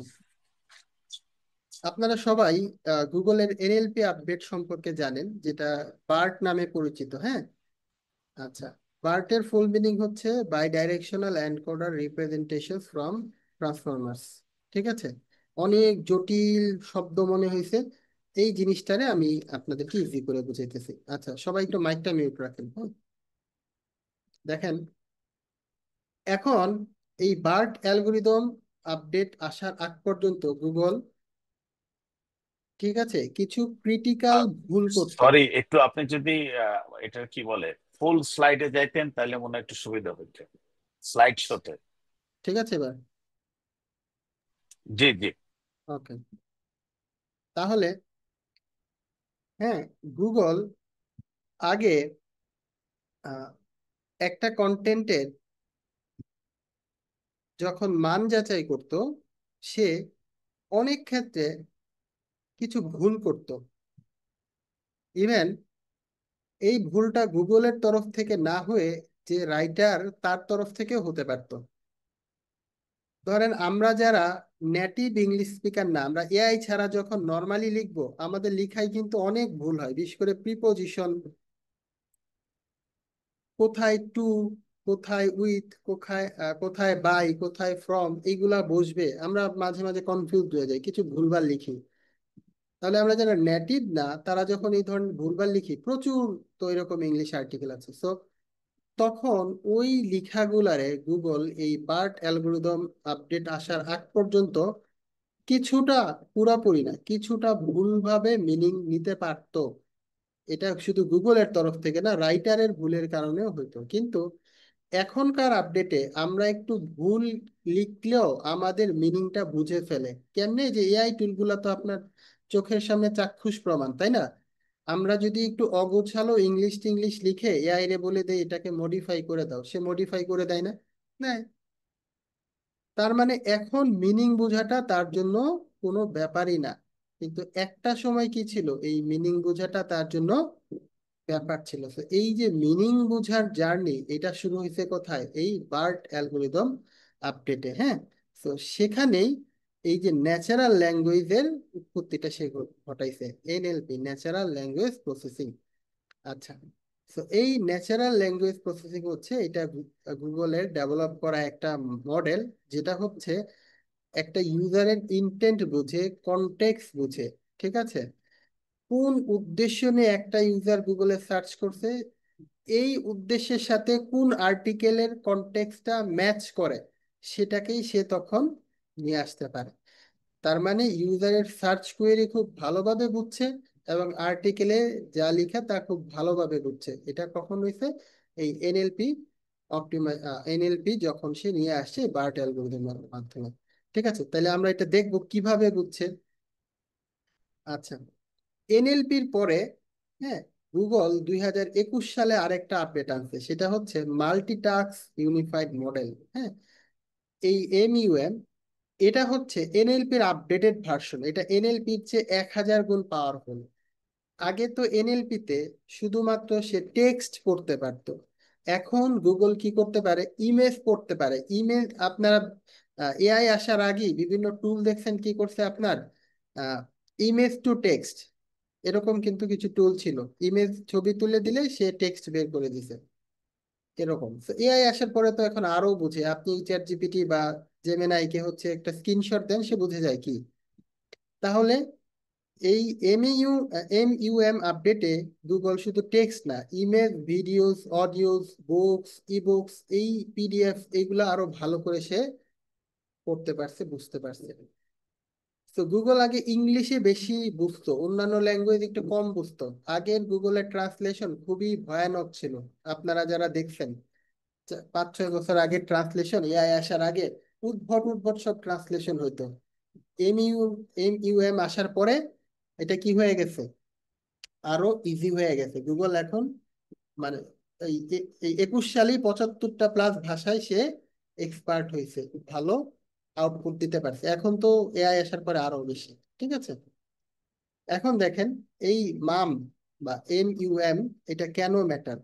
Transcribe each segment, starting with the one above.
আচ্ছা, আপনারা সবাই গুগলের এনএলপি আপডেট সম্পর্কে জানেন, যেটা বার্ট নামে পরিচিত। হ্যাঁ, আচ্ছা। বার্টের ফুল মিনিং হচ্ছে bidirectional encoder representation from transformers. ঠিক আছে, অনেক জটিল শব্দ মনে হয়েছে। এই জিনিসটারে আমি আপনাদেরকে ইজি করে বুঝাইতেছি। আচ্ছা, সবাই একটু মাইকটা মিউট রাখেন। হ্যাঁ, দেখেন, এখন এই বার্ট অ্যালগোরিদম আপডেট আসার আগ পর্যন্ত গুগল, ঠিক আছে, কিছু ক্রিটিক্যাল ভুল করতো। সরি, একটু আপনি যদি এটা কি বলে ফুল স্লাইডে যাইতেন তাহলে মনে হয় একটু সুবিধা হতো। স্লাইড শোতে। ঠিক আছে এবার? জি জি। ওকে, তাহলে হ্যাঁ, গুগল আগে আহ, একটা কন্টেন্টের যখন মান যাচাই করত, সে অনেক ক্ষেত্রে কিছু ভুল করত। ইভেন এই ভুলটা গুগলের তরফ থেকে না হয়ে যে রাইটার, তার তরফ থেকেও হতে পারত। ধরেন, আমরা যারা নেটিভ ইংলিশ স্পিকার না, আমরা এআই ছাড়া যখন নর্মালি লিখবো, আমাদের লিখায় কিন্তু অনেক ভুল হয়, বিশেষ করে প্রিপোজিশন, কোথায় টু, কোথায় উইথ, কোথায় কোথায় বাই, কোথায় ফ্রম, এইগুলা বসবে, আমরা মাঝে মাঝে কনফিউজ হয়ে যাই, কিছু ভুলভাল লিখি। তাহলে আমরা যারা নেটিভ না, তারা যখন এই ধরনের ভুলভাল লিখি, প্রচুর তো এরকম ইংলিশ আর্টিকেল আছে, সো তখন ওই লেখাগুলারে গুগল এই বার্ট অ্যালগোরিদম আপডেট আসার আগ পর্যন্ত কিছুটা, পুরাপুরি না, কিছুটা ভুলভাবে মিনিং নিতে পারতো। এটা শুধু গুগলের তরফ থেকে না, রাইটারের ভুলের কারণেও হতো। কিন্তু এখনকার আপডেটে আমরা একটু ভুল লিখলেও আমাদের মিনিংটা বুঝে ফেলে। কেমনে? যে এআই টুলগুলো তো আপনার চোখের সামনে চাক্ষুষ প্রমাণ, তাই না? আমরা যদি একটু অগোছালো ইংলিশ টিংলিশ লিখে এআই রে বলে দেই এটাকে মডিফাই করে দাও, সে মডিফাই করে দেয় না? না। তার মানে এখন মিনিং বোঝাটা তার জন্য কোনো ব্যাপারই না। কিন্তু একটা সময় কি ছিল, এই মিনিং বোঝাটা তার জন্য ব্যাপার ছিল। তো এই যে মিনিং বোঝার জার্নি, এটা শুরু হয়েছে কোথায়? এই বার্ট অ্যালগোরিদম আপডেটে। হ্যাঁ, তো সেখানেই এই যে ন্যাচারাল ল্যাঙ্গুয়েজের উৎপত্তিটা সে ঘটাইছে, এনএলপি, ন্যাচারাল ল্যাঙ্গুয়েজ প্রসেসিং। আচ্ছা, তো এই ন্যাচারাল ল্যাঙ্গুয়েজ প্রসেসিং হচ্ছে এটা গুগলের ডেভেলপ করা একটা মডেল, যেটা হচ্ছে একটা ইউজারের ইন্টেন্ট বুঝে, কনটেক্সট বুঝে। ঠিক আছে, কোন উদ্দেশ্য নিয়ে একটা ইউজার গুগলে সার্চ করছে, এই উদ্দেশ্যের সাথে কোন আর্টিকেলের কনটেক্সটটা ম্যাচ করে, সেটাকেই সে তখন নিয়ে আসতে পারে। তার মানে ইউজারের সার্চ কোয়েরি খুব ভালোভাবে বুঝছে, এবং আর্টিকেলে যা লেখা তা খুব ভালোভাবে বুঝছে। এটা কখন হয়েছে? এই এনএলপি অপটিমাই, এনএলপি যখন সে নিয়ে আসছে বার্ট অ্যালগরিদমের মাধ্যমে। ঠিক আছে, তাহলে আমরা এটা দেখবো কিভাবে বুঝছে। আচ্ছা, এনএলপির পরে, হ্যাঁ, গুগল 2021 সালে আরেকটা আপডেট আনছে, সেটা হচ্ছে মাল্টিটাস্ক ইউনিফাইড মডেল। হ্যাঁ, এই এমইউএম, এটা হচ্ছে এনএলপির আপডেটেড ভার্সন। এটা এনএলপির চেয়ে 1000 গুণ পাওয়ারফুল। আগে তো এনএলপিতে শুধুমাত্র সে টেক্সট পড়তে পারতো, এখন গুগল কি করতে পারে? ইমেজ পড়তে পারে। ইমেজ আপনারা এআই আসার আগে বিভিন্ন টুল দেখছেন কি করছে আপনার, ইমেজ টু টেক্সট, এরকম কিন্তু কিছু টুল ছিল। ইমেজ ছবি তুলে দিলে সে টেক্সট বের করে দিছে, এরকম। এআই আসার পরে তো এখন আরো বুঝে। আপনি চ্যাট জিপিটি বা জেমিনাই কে হচ্ছে একটা স্ক্রিনশট দেন, সে বুঝে যায় কি। তাহলে এই এমইউএম আপডেটে গুগল শুধু টেক্সট না, image, videos, audios, books, ebooks, এই পিডিএফ, এইগুলা আরো ভালো করে সে পড়তে পারছে, বুঝতে পারছে। তো গুগল আগে ইংলিশে বেশি বুঝতো, অন্যান্য ল্যাঙ্গুয়েজ একটু কম বুঝতো। আগের গুগলের ট্রান্সলেশন খুবই ভয়ানক ছিল। আপনারা যারা দেখছেন, 5-6 বছর আগে ট্রান্সলেশন, এআই আসার আগে উদ্ভট উদ্ভট সব ট্রান্সলেশন হইতো। এমইউ এমইউএম আসার পরে এটা কি হয়ে গেছে? আরো ইজি হয়ে গেছে। গুগল এখন মানে এই 21 সালেই 75টা প্লাস ভাষায় সে এক্সপার্ট হয়েছে, খুব ভালো আউটপুট দিতে পারছে। এখন তো এআই আসার পরে আরো বেশি। ঠিক আছে, এখন দেখেন এই মাম বা এমইউএম, এটা কেন ম্যাটার?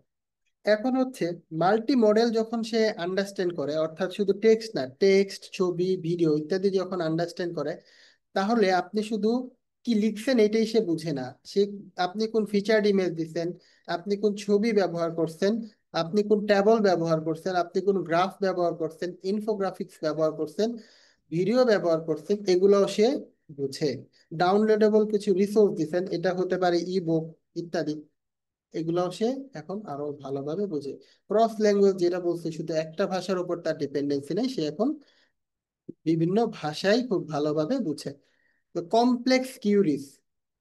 এখন হচ্ছে মাল্টি মডেল যখন সে আন্ডারস্ট্যান্ড করে, অর্থাৎ শুধু টেক্সট না, টেক্সট, ছবি, ভিডিও ইত্যাদি যখন আন্ডারস্ট্যান্ড করে, তাহলে আপনি শুধু কি লিখছেন এটাই সে বুঝে না। সে, আপনি কোন ফিচার্ড ইমেজ দিচ্ছেন, আপনি কোন ছবি ব্যবহার করছেন, আপনি কোন ট্যাবল ব্যবহার করছেন, আপনি কোন গ্রাফ ব্যবহার করছেন, ইনফোগ্রাফিক্স ব্যবহার করছেন, ভিডিও ব্যবহার করছেন, এগুলোও সে বুঝে। ডাউনলোডেবল কিছু রিসোর্স দিচ্ছেন, এটা হতে পারে ই বুক ইত্যাদি, এগুলাও সে এখন আরো ভালোভাবে বোঝে। ক্রস ল্যাঙ্গুয়েজ যেটা বলছে, শুধু একটা ভাষার উপর তার ডিপেন্ডেন্সি নেই, সে এখন বিভিন্ন ভাষাই খুব ভালোভাবে বুঝে। তো কমপ্লেক্স কিউরিজ,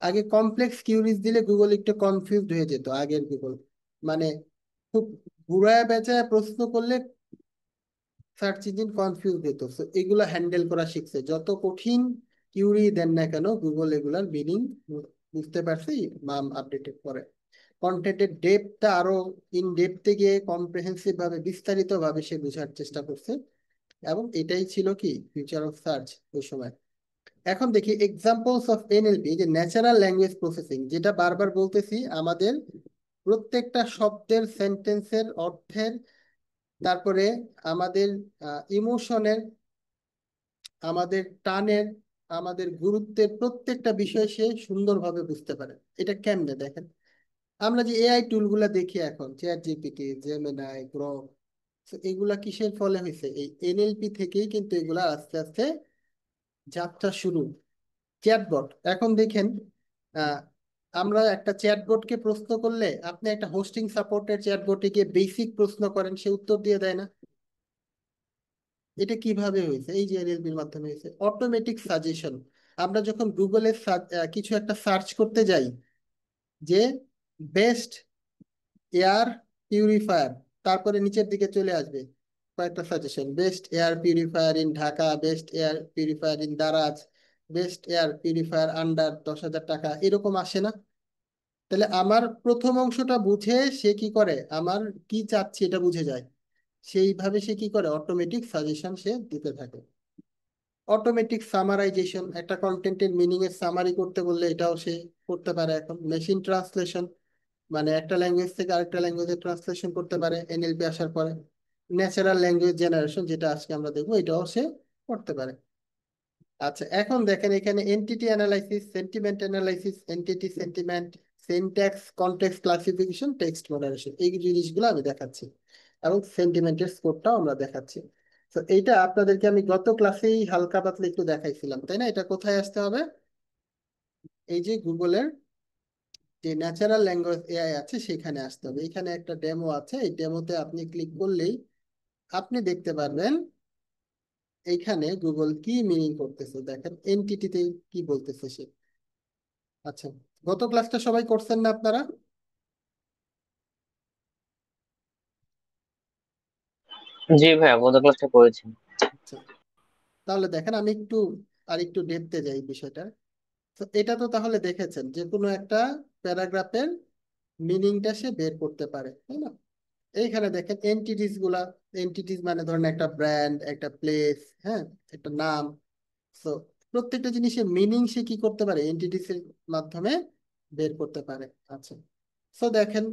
আগে কমপ্লেক্স কিউরিজ দিলে গুগল একটু কনফিউজড হয়ে যেত, আগের গুগল মানে খুব ঘুরায় পেঁচায় প্রশ্ন করলে সার্চ ইঞ্জিন কনফিউজ হতো। তো এগুলা হ্যান্ডেল করা শিখছে, যত কঠিন কিউরি দেন না কেন গুগল এগুলার মিনিং বুঝতে পারছে, মাম আপডেটেড করে। কন্টেন্টের ডেপটা আরো ইন ডেপথে গিয়ে কম্প্রিহেন্সিভ ভাবে, বিস্তারিত ভাবে সে বোঝার চেষ্টা করছে, এবং এটাই ছিল কি ফিউচার অফ সার্চ ওই সময়। এখন দেখি এক্সাম্পলস অফ এনএলপি, যে ন্যাচারাল ল্যাঙ্গুয়েজ প্রসেসিং, যেটা বারবার বলতেছি, আমাদের প্রত্যেকটা শব্দের, সেন্টেন্সের অর্থের, তারপরে আমাদের ইমোশনের, আমাদের টানের, আমাদের গুরুত্বের প্রত্যেকটা বিষয় সে সুন্দরভাবে বুঝতে পারে। এটা কেমনে দেখেন, আমরা যে এআই টুলগুলা দেখি এখন, চ্যাট জিপিটি, জেমিনাই, গ্রক, এগুলা কিসের ফলে হয়েছে? এই এনএলপি থেকেই কিন্তু এগুলা আস্তে আস্তে যাত্রা শুরু। চ্যাটবট এখন দেখেন, আহ, আমরা একটা চ্যাটবটকে প্রশ্ন করলে, আপনি একটা হোস্টিং সাপোর্টের চ্যাটবটে গিয়ে বেসিক প্রশ্ন করেন, সে উত্তর দিয়ে দেয় না। এটা কিভাবে হয়েছে? এই যে এনএলপির মাধ্যমে হয়েছে। অটোমেটিক সাজেশন, আমরা যখন গুগলে কিছু একটা সার্চ করতে যাই, যে বেস্ট এয়ার পিউরিফায়ার, তারপরে নিচের দিকে চলে আসবে কয়েকটা suggestion, best air purifier in Dhaka, best air purifier in Daraz, best air purifier under 10,000 টাকা, এরকম আসে না? তাহলে আমার প্রথম অংশটা বুঝে সে কি করে, আমার কি চাচ্ছি এটা বুঝে যায়, সেইভাবে সে কি করে, অটোমেটিক সাজেশন সে দিতে থাকে। অটোমেটিক সামারাইজেশন, একটা কন্টেন্টের মিনিং এর সামারি করতে বললে এটাও সে করতে পারে এখন। মেশিন ট্রান্সলেশন, মানে একটা ল্যাঙ্গুয়েজ থেকে আরেকটা ল্যাঙ্গুয়েজে ট্রান্সলেশন করতে পারে এনএলপি আসার পরে। ন্যাচারাল ল্যাঙ্গুয়েজ জেনারেশন, যেটা আজকে আমরা দেখবো, এটাও সে করতে পারে। আচ্ছা, এখন দেখেন এখানে entity analysis, sentiment analysis, entity sentiment, syntax, context classification, text moderation, এই জিনিসগুলো আমি দেখাচ্ছি, এবং সেন্টিমেন্টের স্কোরটাও আমরা দেখাচ্ছি। তো এইটা আপনাদেরকে আমি গত ক্লাসেই হালকা পাতলা একটু দেখাইছিলাম, তাই না? এটা কোথায় আসতে হবে? এই যে গুগলের যে ন্যাচারাল ল্যাঙ্গুয়েজ এআই আছে সেখানে আসতে হবে। এখানে একটা ডেমো আছে, এই ডেমোতে আপনি ক্লিক করলেই আপনি দেখতে পারবেন এইখানে গুগল কি মিনিং করতেছে। দেখেন এনটিটিতে কি বলতেছে সে। আচ্ছা, গত ক্লাসটা সবাই করছেন না আপনারা? জি ভাইয়া, গত ক্লাসটা করেছি। আচ্ছা, তাহলে দেখেন আমি একটু আর একটু ডেপথে যাই বিষয়টা। তো এটা তো তাহলে দেখেছেন যে কোনো একটা প্যারাগ্রাফের মিনিংটা সে বের করতে পারে, তাই না? এইখানে দেখেন এন্টিটিস গুলা, এন্টিটিস মানে ধরেন একটা ব্র্যান্ড, একটা প্লেস, হ্যাঁ, একটা নাম। তো প্রত্যেকটা জিনিসের মিনিং সে কি করতে পারে, এন্টিটিস এর মাধ্যমে বের করতে পারে। আচ্ছা, তো দেখেন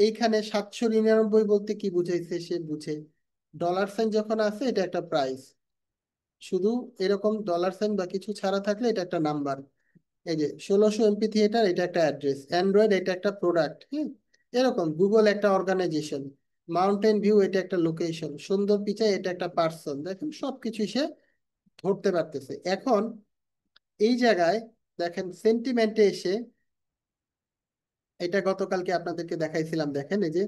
এইখানে 799 বলতে কি বুঝাইছে সে বুঝে। ডলার সাইন যখন আছে এটা একটা প্রাইস, শুধু এরকম ডলার সাইন বা কিছু ছাড়া থাকলে এটা একটা নাম্বার। এই যে 1600 এমপি থিয়েটার, এটা একটা অ্যাড্রেস। অ্যান্ড্রয়েড, এটা একটা প্রোডাক্ট। হ্যাঁ, এরকম গুগল একটা অর্গানাইজেশন। মাউন্টেন ভিউ, এটা একটা লোকেশন। সুন্দর পিচাই, এটা একটা পার্সন। দেখেন সবকিছু সে ধরতে পারতেছে। এখন এই জায়গায় দেখেন সেন্টিমেন্টে এসে, এটা গতকালকে আপনাদেরকে দেখাইছিলাম, দেখেন এই যে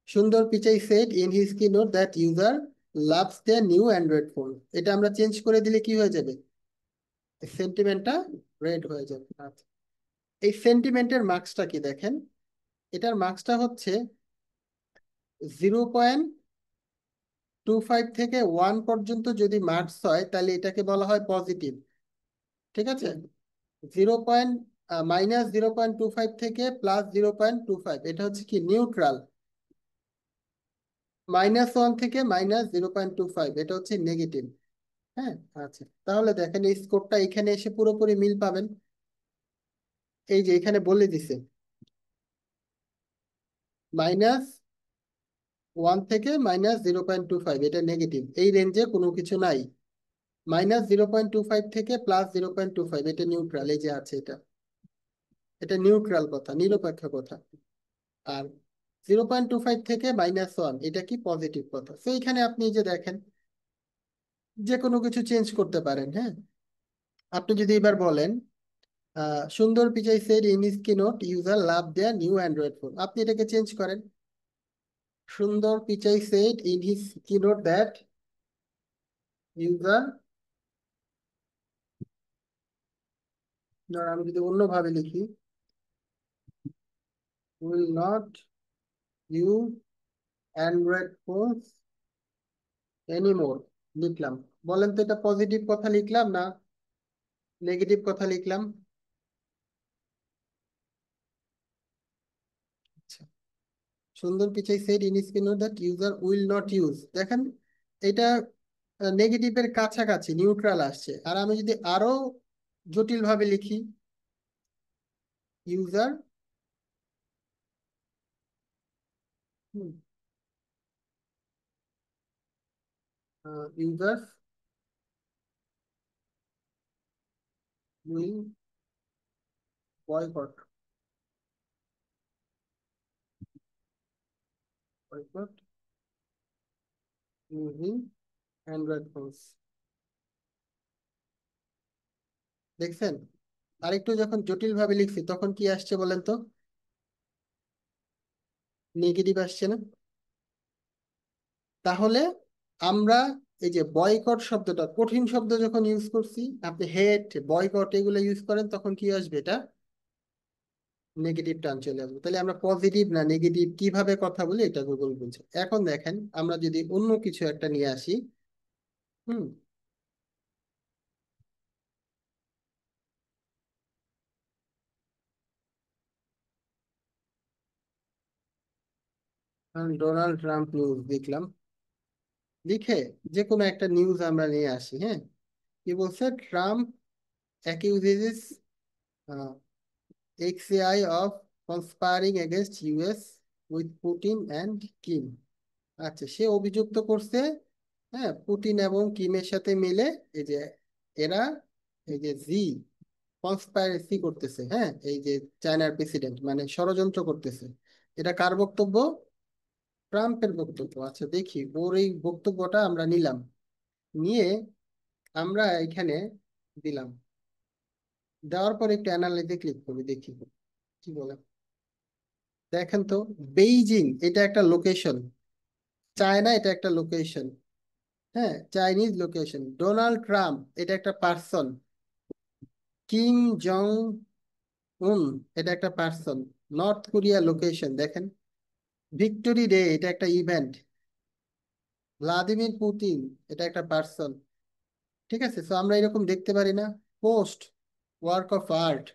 সুন্দর পিচাই সেড ইন হিজ কি note that user loves the new Android phone, এটা আমরা চেঞ্জ করে দিলে কি হয়ে যাবে, সেন্টিমেন্টটা রেড হয়ে যাবে। আচ্ছা, এই সেন্টিমেন্টের মার্কসটা কি দেখেন, এটার মার্কসটা হচ্ছে 0.25 থেকে 1 পর্যন্ত যদি মার্কস হয় তাহলে এটাকে বলা হয় পজিটিভ। ঠিক আছে? 0. -0.25 থেকে +0.25, এটা হচ্ছে কি নিউট্রাল। -1 থেকে -0.25, এটা হচ্ছে নেগেটিভ। হ্যাঁ, আচ্ছা, তাহলে দেখেন এই স্কোরটা এখানে এসে পুরোপুরি মিল পাবেন। এই যে এখানে বলে দিছে 1 থেকে -0.25, এটা নেগেটিভ, এই রেঞ্জে কোনো কিছু নাই। -0.25 থেকে +0.25, এটা নিউট্রাল, এই যে আছে এটা, এটা নিউট্রাল কথা, নিরপেক্ষ কথা। আর 0.25 থেকে -1, এটা কি পজিটিভ কথা। তো এখানে আপনি যে দেখেন যে কোনো কিছু চেঞ্জ করতে পারেন। হ্যাঁ, আপনি যদি এবার বলেন Sundar Pichai said in his keynote user love their new Android phone, আপনি এটাকে চেঞ্জ করেন। Sundar Pichai said in his keynote that user, আমি যদি অন্যভাবে লিখি, will not use Android phone anymore, লিখলাম। বলেন তো এটা পজিটিভ কথা লিখলাম না নেগেটিভ কথা লিখলাম? আচ্ছা, সুন্দর Pichai said in his keynote that user will not use, দেখেন এটা নেগেটিভের কাছাকাছি, নিউট্রাল আসছে। আর আমি যদি আরো জটিল ভাবে লিখি, user user will boycott, boycott using Android phones. দেখছেন, আরেকটু যখন জটিল ভাবে লিখছি তখন কি আসছে বলেন তো? নেগেটিভ আসছে না? তাহলে আমরা এই যে বয়কট শব্দটা, কঠিন শব্দ যখন ইউজ করছি, আপনি হেট, বয়কট এগুলো ইউজ করেন, তখন কি আসবে? এটা নেগেটিভ টার্ম চলে আসবে। তাহলে আমরা পজিটিভ না নেগেটিভ কিভাবে কথা বলি, এটা গুগল বলছে। এখন দেখেন আমরা যদি অন্য কিছু একটা নিয়ে আসি, হুম, ডোনাল্ড ট্রাম্প নিউজ লিখলাম, লিখে যে কোনো একটা নিউজ আমরা নিয়ে আসি। হ্যাঁ, কি বলছে? Trump অ্যাকিউজেস XAI of conspiring against US with Putin and Kim। আচ্ছা, সে অভিযুক্ত করছে, হ্যাঁ, পুতিন এবং কিমের সাথে মিলে এই যে এরা, এই যে কনস্পাইরেসি করতেছে। হ্যাঁ, এই যে চায়নার প্রেসিডেন্ট মানে ষড়যন্ত্র করতেছে। এটা কার বক্তব্য? ট্রাম্পের বক্তব্য। আচ্ছা, দেখি ওর এই বক্তব্যটা আমরা নিলাম, নিয়ে আমরা এখানে দিলাম, দেওয়ার পর একটু অ্যানালাইজে ক্লিক করবি, দেখি কি বলে। দেখেন তো, বেইজিং এটা একটা লোকেশন, চায়না এটা একটা লোকেশন, হ্যাঁ, চাইনিজ লোকেশন। ডোনাল্ড ট্রাম্প এটা একটা পার্সন, কিম জং উন এটা একটা পার্সন। নর্থ কোরিয়া লোকেশন দেখেন, ভিক্টোরি ডে এটা একটা ইভেন্ট, ভ্লাদিমির পুতিন এটা একটা পার্সন। ঠিক আছে, তো আমরা এরকম দেখতে পারি না? Post, work of art,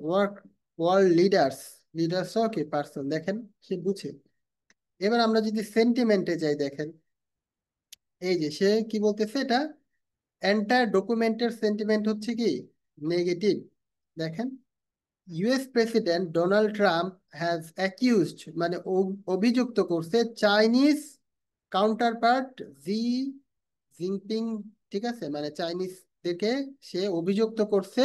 work, world leaders, লিডার্সও কি পার্সন? দেখেন, সে বুঝে। এবার আমরা যদি সেন্টিমেন্টে যাই, দেখেন এই যে সে কি বলতেছে, এটা এন্টায়ার ডকুমেন্টের সেন্টিমেন্ট হচ্ছে কি নেগেটিভ। দেখেন, US president Donald Trump has accused, মানে অভিযুক্ত করছে চাইনিজ কাউন্টারপার্ট জি জিনপিং, ঠিক আছে, মানে চাইনিজদেরকে সে অভিযুক্ত করছে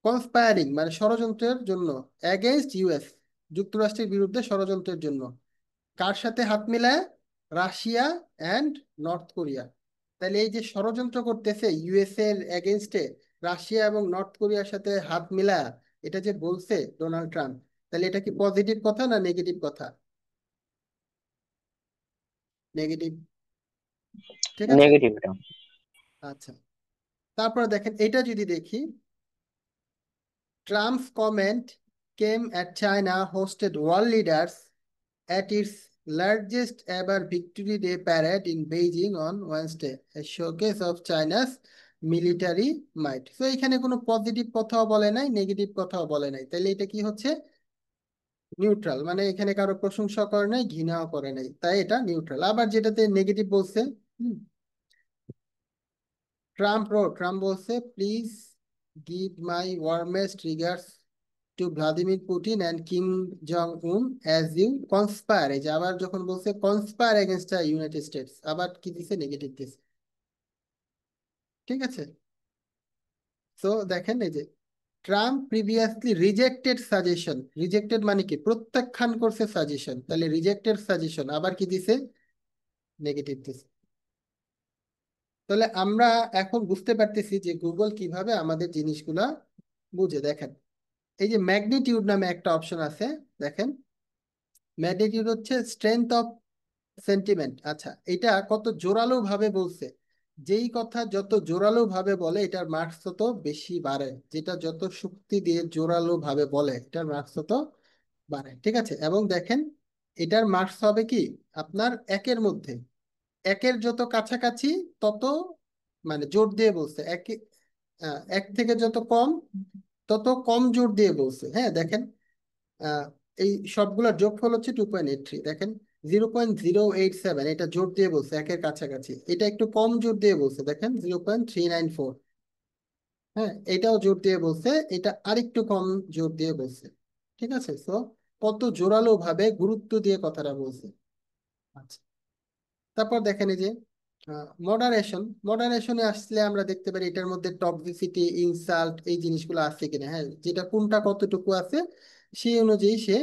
কনস্পায়ারিং, মানে ষড়যন্ত্রের জন্য, অ্যাগেইনস্ট ইউএস, যুক্তরাষ্ট্রের বিরুদ্ধে ষড়যন্ত্রের জন্য। কার সাথে হাত মিলায়? Russia and north Korea. তাহলে এই যে ষড়যন্ত্র করতেছে ইউএস এর এগেনস্টে, রাশিয়া এবং নর্থ কোরিয়ার সাথে হাত মিলা, এটা যে বলছে ডোনাল্ড ট্রাম্প, তাহলে এটা কি পজিটিভ কথা না নেগেটিভ কথা? নেগেটিভ, ঠিক আছে। নেগেটিভ এটা। আচ্ছা, তারপর দেখেন এটা যদি দেখি, ট্রাম্প's comment came at China hosted world leaders at its largest ever Victory Day parade in Beijing on Wednesday, a showcase of China's military might। তো এখানে কোনো পজিটিভ কথাও বলে নাই, নেগেটিভ কথাও বলে নাই, তাহলে এটা কি হচ্ছে? নিউট্রাল, মানে এখানে কারো প্রশংসা করে নাই, ঘৃণাও করে নাই, তাই এটা নিউট্রাল। আবার যেটাতে নেগেটিভ বলছে, ট্রাম্প বলছে please give my warmest regards to Vladimir Putin and Kim Jong Un as you কনস্পায়ার, এই যে আবার যখন বলছে কনস্পায়ার এগেনস্ট ইউনাইটেড স্টেটস, আবার কি দিছে, নেগেটিভ দিছে। ঠিক আছে, তো দেখেন এই যে Trump previously rejected suggestion, rejected মানে কি, প্রত্যাখ্যান করছে সাজেশন, তাহলে রিজেক্টেড সাজেশন আবার কি দিছে, নেগেটিভ দিছে। তাহলে আমরা এখন বুঝতে পারতেছি যে গুগল কিভাবে আমাদের জিনিসগুলা বুঝে। দেখেন এই যে ম্যাগনিটিউড নামে একটা অপশন আছে, দেখেন ম্যাগনিটিউড হচ্ছে স্ট্রেংথ অফ সেন্টিমেন্ট। আচ্ছা, এটা কত জোরালো ভাবে বলছে, যেই কথা যত জোরালো ভাবে বলে এটার মার্কস তত বেশি বাড়ে, যেটা যত শক্তি দিয়ে জোরালো ভাবে বলে এটার মার্কস তত বাড়ে। ঠিক আছে, এবং দেখেন এটার মার্কস হবে কি আপনার একের মধ্যে, একের যত কাছাকাছি তত মানে জোর দিয়ে বলছে, এক থেকে যত কম তত কম জোর দিয়ে বলছে। হ্যাঁ দেখেন, আহ, এই সবগুলোর যোগফল হচ্ছে 2.83, দেখেন 0.087, এটা জোর দিয়ে বলছে একের কাছাকাছি, এটা একটু কম জোর দিয়ে বলছে, দেখেন 0.394। হ্যাঁ, এটাও জোর দিয়ে বলছে, এটা আরেকটু কম জোর দিয়ে বলছে। ঠিক আছে, তো কত জোরালো ভাবে গুরুত্ব দিয়ে কথাটা বলছে। আচ্ছা, তারপর দেখেন এই যে মডারেশন, মডারেশনে আসলে আমরা দেখতে পারি এটার মধ্যে টক্সিসিটি, ইনসাল্ট, এই জিনিসগুলো আছে কিনা। হ্যাঁ, যেটা কোনটা কতটুকু আছে সেই অনুযায়ী সে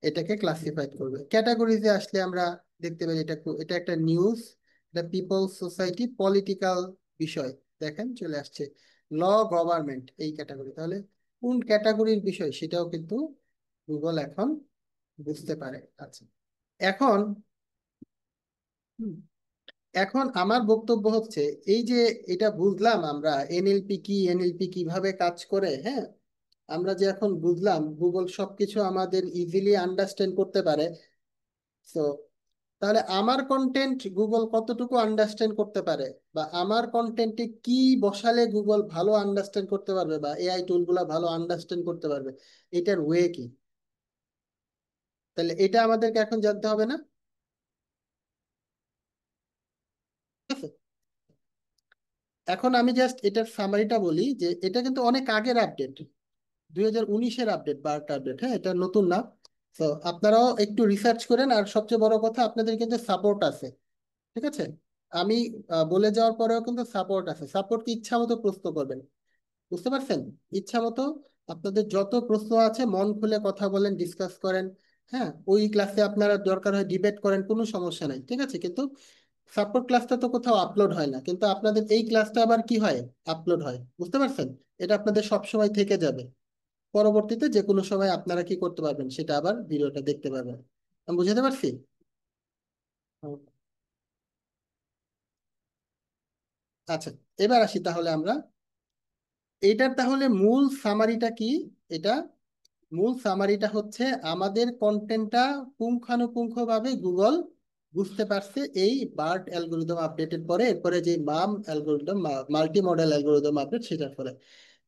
এটাকে ক্লাসিফাইড করবে। ক্যাটাগরিজে আসলে আমরা দেখতে পারি এটা এটা একটা নিউজ, এটা পিপল, সোসাইটি, পলিটিক্যাল বিষয়, দেখেন চলে আসছে ল, গভর্নমেন্ট, এই ক্যাটাগরি। তাহলে কোন ক্যাটাগরির বিষয় সেটাও কিন্তু গুগল এখন বুঝতে পারে। আচ্ছা, এখন হুম, এখন আমার বক্তব্য হচ্ছে এই যে এটা বুঝলাম আমরা এনএলপি কি, এনএলপি কিভাবে কাজ করে। হ্যাঁ, আমরা যে এখন বুঝলাম গুগল সবকিছু আমাদের ইজিলি আন্ডারস্ট্যান্ড করতে পারে। তো তাহলে আমার কন্টেন্ট গুগল কতটুকু আন্ডারস্ট্যান্ড করতে পারে, বা আমার কন্টেন্টে কি বসালে গুগল ভালো আন্ডারস্ট্যান্ড করতে পারবে, বা এআই টুলগুলো ভালো আন্ডারস্ট্যান্ড করতে পারবে, এটার ওয়ে কি? তাহলে এটা আমাদেরকে এখন জানতে হবে না? ঠিক আছে, এখন আমি জাস্ট এটার সামারিটা বলি যে এটা কিন্তু অনেক আগের আপডেট, 2019-এর আপডেট, বার্ট আপডেট। হ্যাঁ, এটা নতুন না। তো আপনারাও একটু রিসার্চ করেন, আর সবচেয়ে বড় কথা আপনাদের কিন্তু সাপোর্ট আছে। ঠিক আছে, আমি বলে যাওয়ার পরেও কিন্তু সাপোর্ট আছে, সাপোর্টকে ইচ্ছা মতো প্রশ্ন করবেন। বুঝতে পারছেন, ইচ্ছা মতো আপনাদের যত প্রশ্ন আছে মন খুলে কথা বলেন, ডিসকাস করেন। হ্যাঁ, ওই ক্লাসে আপনারা দরকার হয় ডিবেট করেন, কোনো সমস্যা নাই। ঠিক আছে, কিন্তু সাপোর্ট ক্লাসটা তো কোথাও আপলোড হয় না, কিন্তু আপনাদের এই ক্লাসটা আবার কি হয়, আপলোড হয়। বুঝতে পারছেন, এটা আপনাদের সব সময় থেকে যাবে, পরবর্তীতে যে কোনো সময় আপনারা কি করতে পারবেন, সেটা আবার ভিডিওটা দেখতে পারবেন। আমি বুঝাতে পারছি? হুম। আচ্ছা, এবার আসি তাহলে আমরা এটার তাহলে মূল সামারিটা কি। এটা মূল সামারিটা হচ্ছে আমাদের কন্টেন্টটা পুঙ্খানুপুঙ্খভাবে গুগল বুঝতে পারছে এই বার্ট অ্যালগোরিদম আপডেটের পরে, এরপরে যে MUM algorithm, multi model algorithm update, সেটার ফলে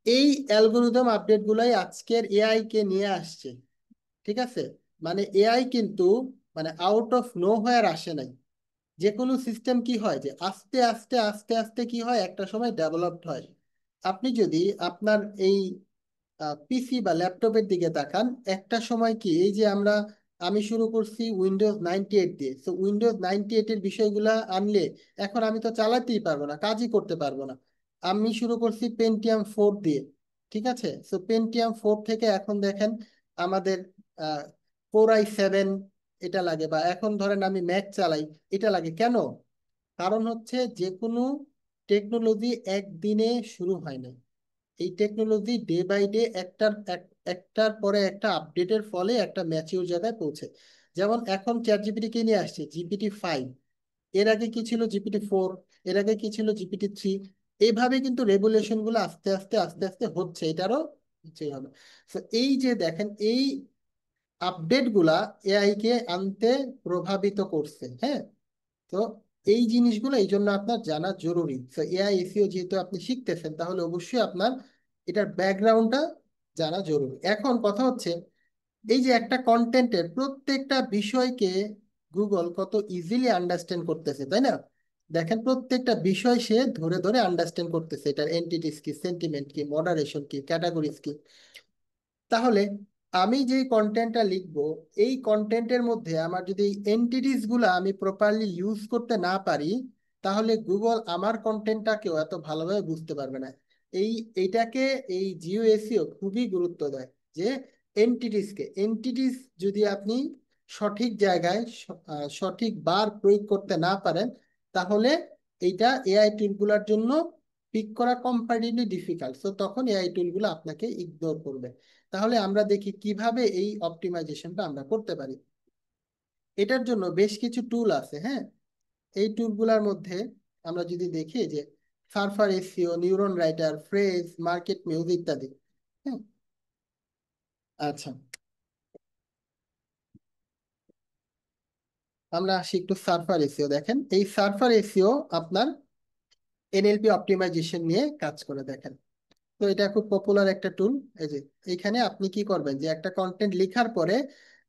এই অ্যালগোরিদম আপডেট গুলাই আজকের এআই কে নিয়ে আসছে। ঠিক আছে, মানে এআই কিন্তু মানে আউট অফ নো হোয়ার আসে নাই। যে কোনো সিস্টেম কি হয় যে আস্তে আস্তে আস্তে আস্তে কি হয়, একটা সময় ডেভেলপড হয়। আপনি যদি আপনার এই পিসি বা ল্যাপটপের দিকে তাকান, একটা সময় কি এই যে আমি শুরু করছি উইন্ডোজ 98 দিয়ে, তো উইন্ডোজ 98 এর বিষয়গুলা আনলে এখন আমি তো চালাতেই পারবো না, কাজই করতে পারবো না। আমি শুরু করছি পেন্টিয়াম 4 দিয়ে। ঠিক আছে, তো পেন্টিয়াম 4 থেকে এখন দেখেন আমাদের 4i7 এটা লাগে, বা এখন ধরেন আমি ম্যাক চালাই, এটা লাগে কেন? কারণ হচ্ছে যে কোনো টেকনোলজি একদিনে শুরু হয় না, এই টেকনোলজি ডে বাই ডে একটার পরে একটা আপডেটের ফলে একটা ম্যাচিউর জায়গায় পৌঁছে। যেমন এখন চ্যাট জিপিটি কে নিয়ে আসছে GPT 5, এর আগে কি ছিল GPT 4, এর আগে কি ছিল GPT 3। এইভাবে কিন্তু রেগুলেশন গুলো আস্তে আস্তে আস্তে আস্তে হচ্ছে, এটারও হচ্ছেই হবে। তো এই যে দেখেন এই আপডেট গুলা এআই কে আনতে প্রভাবিত করছে। হ্যাঁ, তো এই জিনিসগুলো এই জন্য আপনার জানা জরুরি। তো এআই এসইও যেহেতু আপনি শিখতেছেন, তাহলে অবশ্যই আপনার এটার ব্যাকগ্রাউন্ডটা জানা জরুরি। এখন কথা হচ্ছে এই যে একটা কন্টেন্টের প্রত্যেকটা বিষয়কে গুগল কত ইজিলি আন্ডারস্ট্যান্ড করতেছে, তাই না? দেখেন প্রত্যেকটা বিষয় সে ধরে ধরে আন্ডারস্ট্যান্ড করতেছে, এটার এন্টিটিস কি, সেন্টিমেন্ট কি, মডারেশন কি, ক্যাটাগরিজ কি। তাহলে আমি যে কন্টেন্টটা লিখবো, এই কন্টেন্টের মধ্যে আমার যদি এন্টিটিস গুলা আমি প্রপারলি ইউজ করতে না পারি, তাহলে গুগল আমার কন্টেন্টটাকেও এত ভালোভাবে বুঝতে পারবে না। এই এইটাকে এই জিও এসইও খুবই গুরুত্ব দেয় যে এন্টিটিস যদি আপনি সঠিক জায়গায় সঠিক বার প্রয়োগ করতে না পারেন, তাহলে এইটা এআই টুলগুলোর জন্য পিক করা কম্পারেটিভলি ডিফিকাল্ট। সো তখন এআই টুলগুলো আপনাকে ইগনোর করবে। তাহলে আমরা দেখি কিভাবে এই অপটিমাইজেশনটা আমরা করতে পারি। এটার জন্য বেশ কিছু টুল আছে, হ্যাঁ। এই টুলগুলোর মধ্যে আমরা যদি দেখি যে surfer SEO, neuron writer, phrase, market muse ইত্যাদি। হ্যাঁ, আচ্ছা, আমরা আসি একটু সার্ফার এসইও। দেখেন এই সার্ফার এসইও আপনার এনএলপি অপটিমাইজেশন নিয়ে কাজ করে। দেখেন, তো এটা খুব পপুলার একটা টুল। এই যে এখানে আপনি কি করবেন যে একটা কন্টেন্ট লেখার পরে